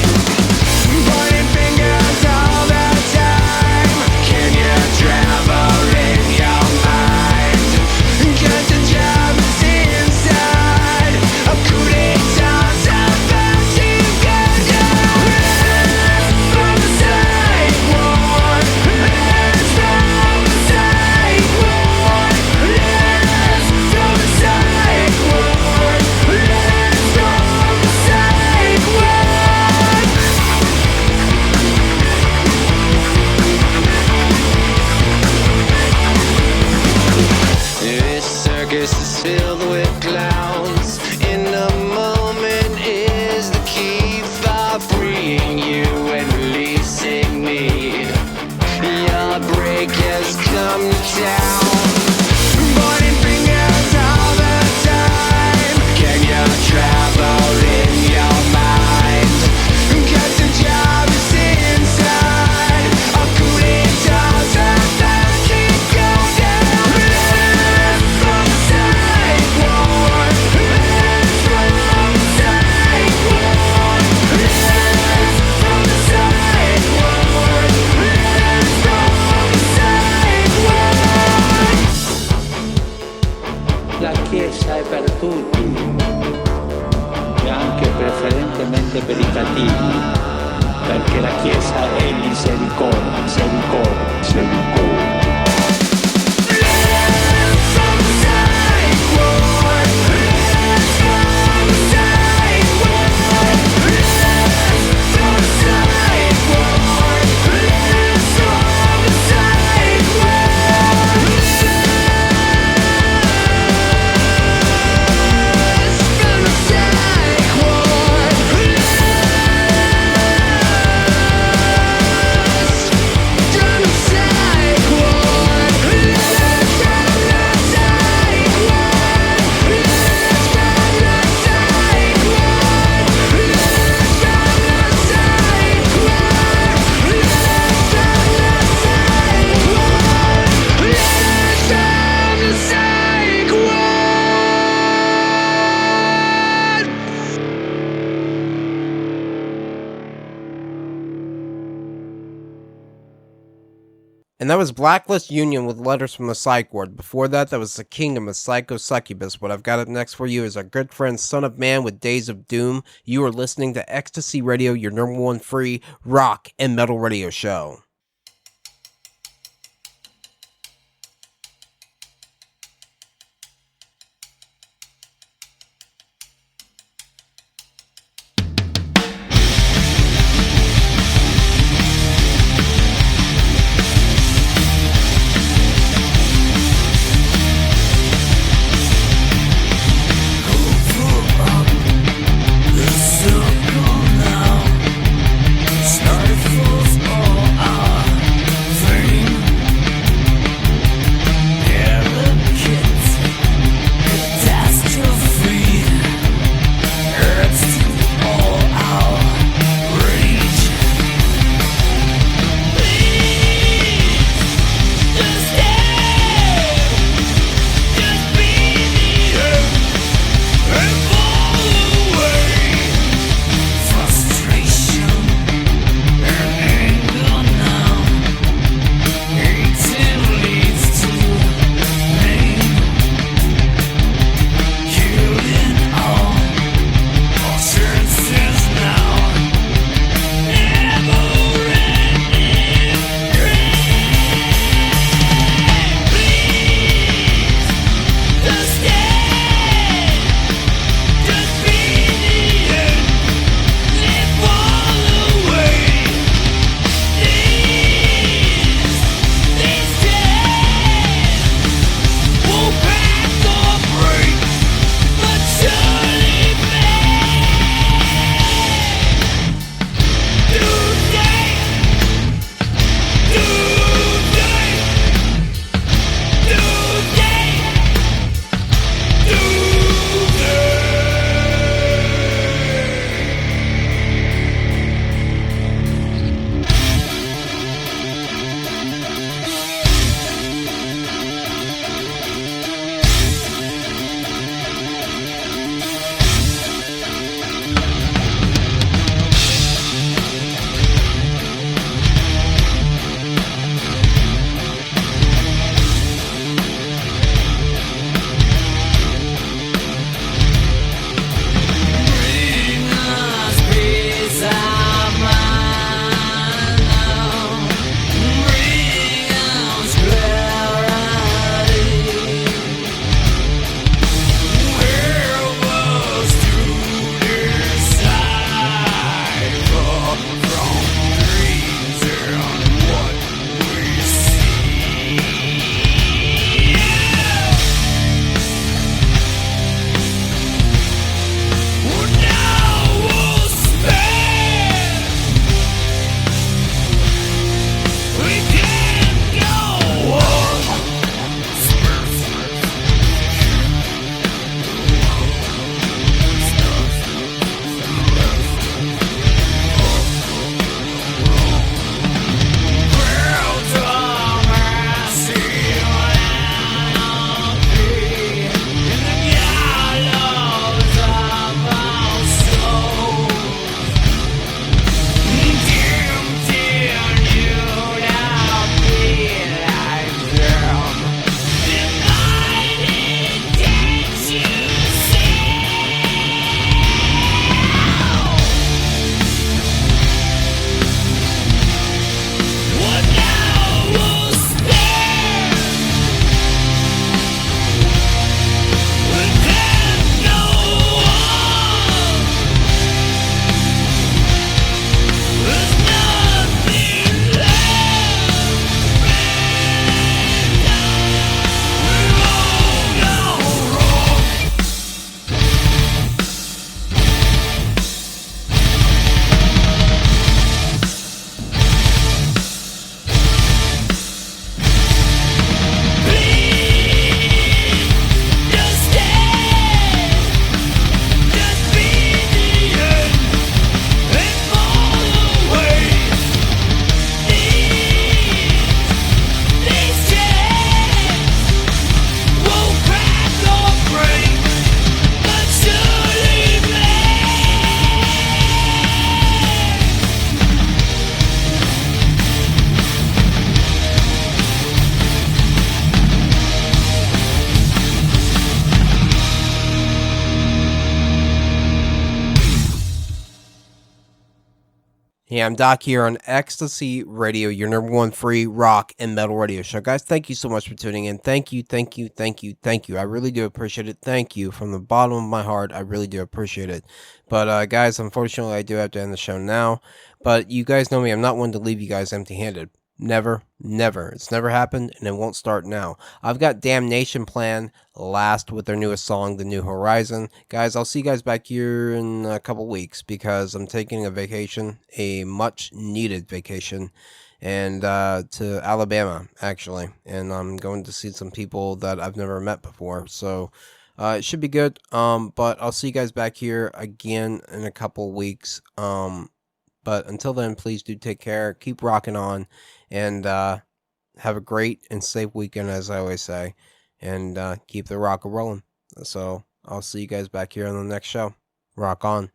Pointing fingers all the time. Can you travel in your mind? 'Cause the job is inside. A coup d'etat's about to go down. From the sidewalk, let's from the sidewalk, let's from the sidewalk, let's from the sidewalk. This circus is filled with clowns. In a moment is the key for freeing you and releasing me. Your break has come to town. Pointing fingers all the time. Can you travel in your mind? 'Cause the job is inside. A coup d'etat's about to go down. From the sidewalk, let's from the sidewalk, let's from the sidewalk, let's from the sidewalk. La Chiesa è per tutti e anche preferentemente per i cattivi, perché la Chiesa è misericordia, misericordia, misericordia. From the sidewalk, let's from the sidewalk, let's from the sidewalk, let's from the sidewalk, let's from the sidewalk, let's from the And that was Blacklist Union with Letters from the Psych Ward. Before that, that was The Kingdom of Psycho Succubus. What I've got up next for you is our good friend Son of Man with Days of Doom. You are listening to Ecstasy Radio, your number one free rock and metal radio show. Snarfles all out. Yeah, I'm Doc here on Ecstasy Radio, your number one free rock and metal radio show. Guys, thank you so much for tuning in. Thank you, thank you, thank you, thank you. I really do appreciate it. Thank you from the bottom of my heart. I really do appreciate it. But, guys, unfortunately, I do have to end the show now. But you guys know me. I'm not one to leave you guys empty-handed. Never, never. It's never happened, and it won't start now. I've got Damnation Plan last with their newest song, The New Horizon. Guys, I'll see you guys back here in a couple weeks because I'm taking a vacation, a much-needed vacation, and to Alabama, actually. And I'm going to see some people that I've never met before, so it should be good. But I'll see you guys back here again in a couple weeks. But until then, please do take care. Keep rocking on. And have a great and safe weekend, as I always say. And keep the rock rolling. So I'll see you guys back here on the next show. Rock on.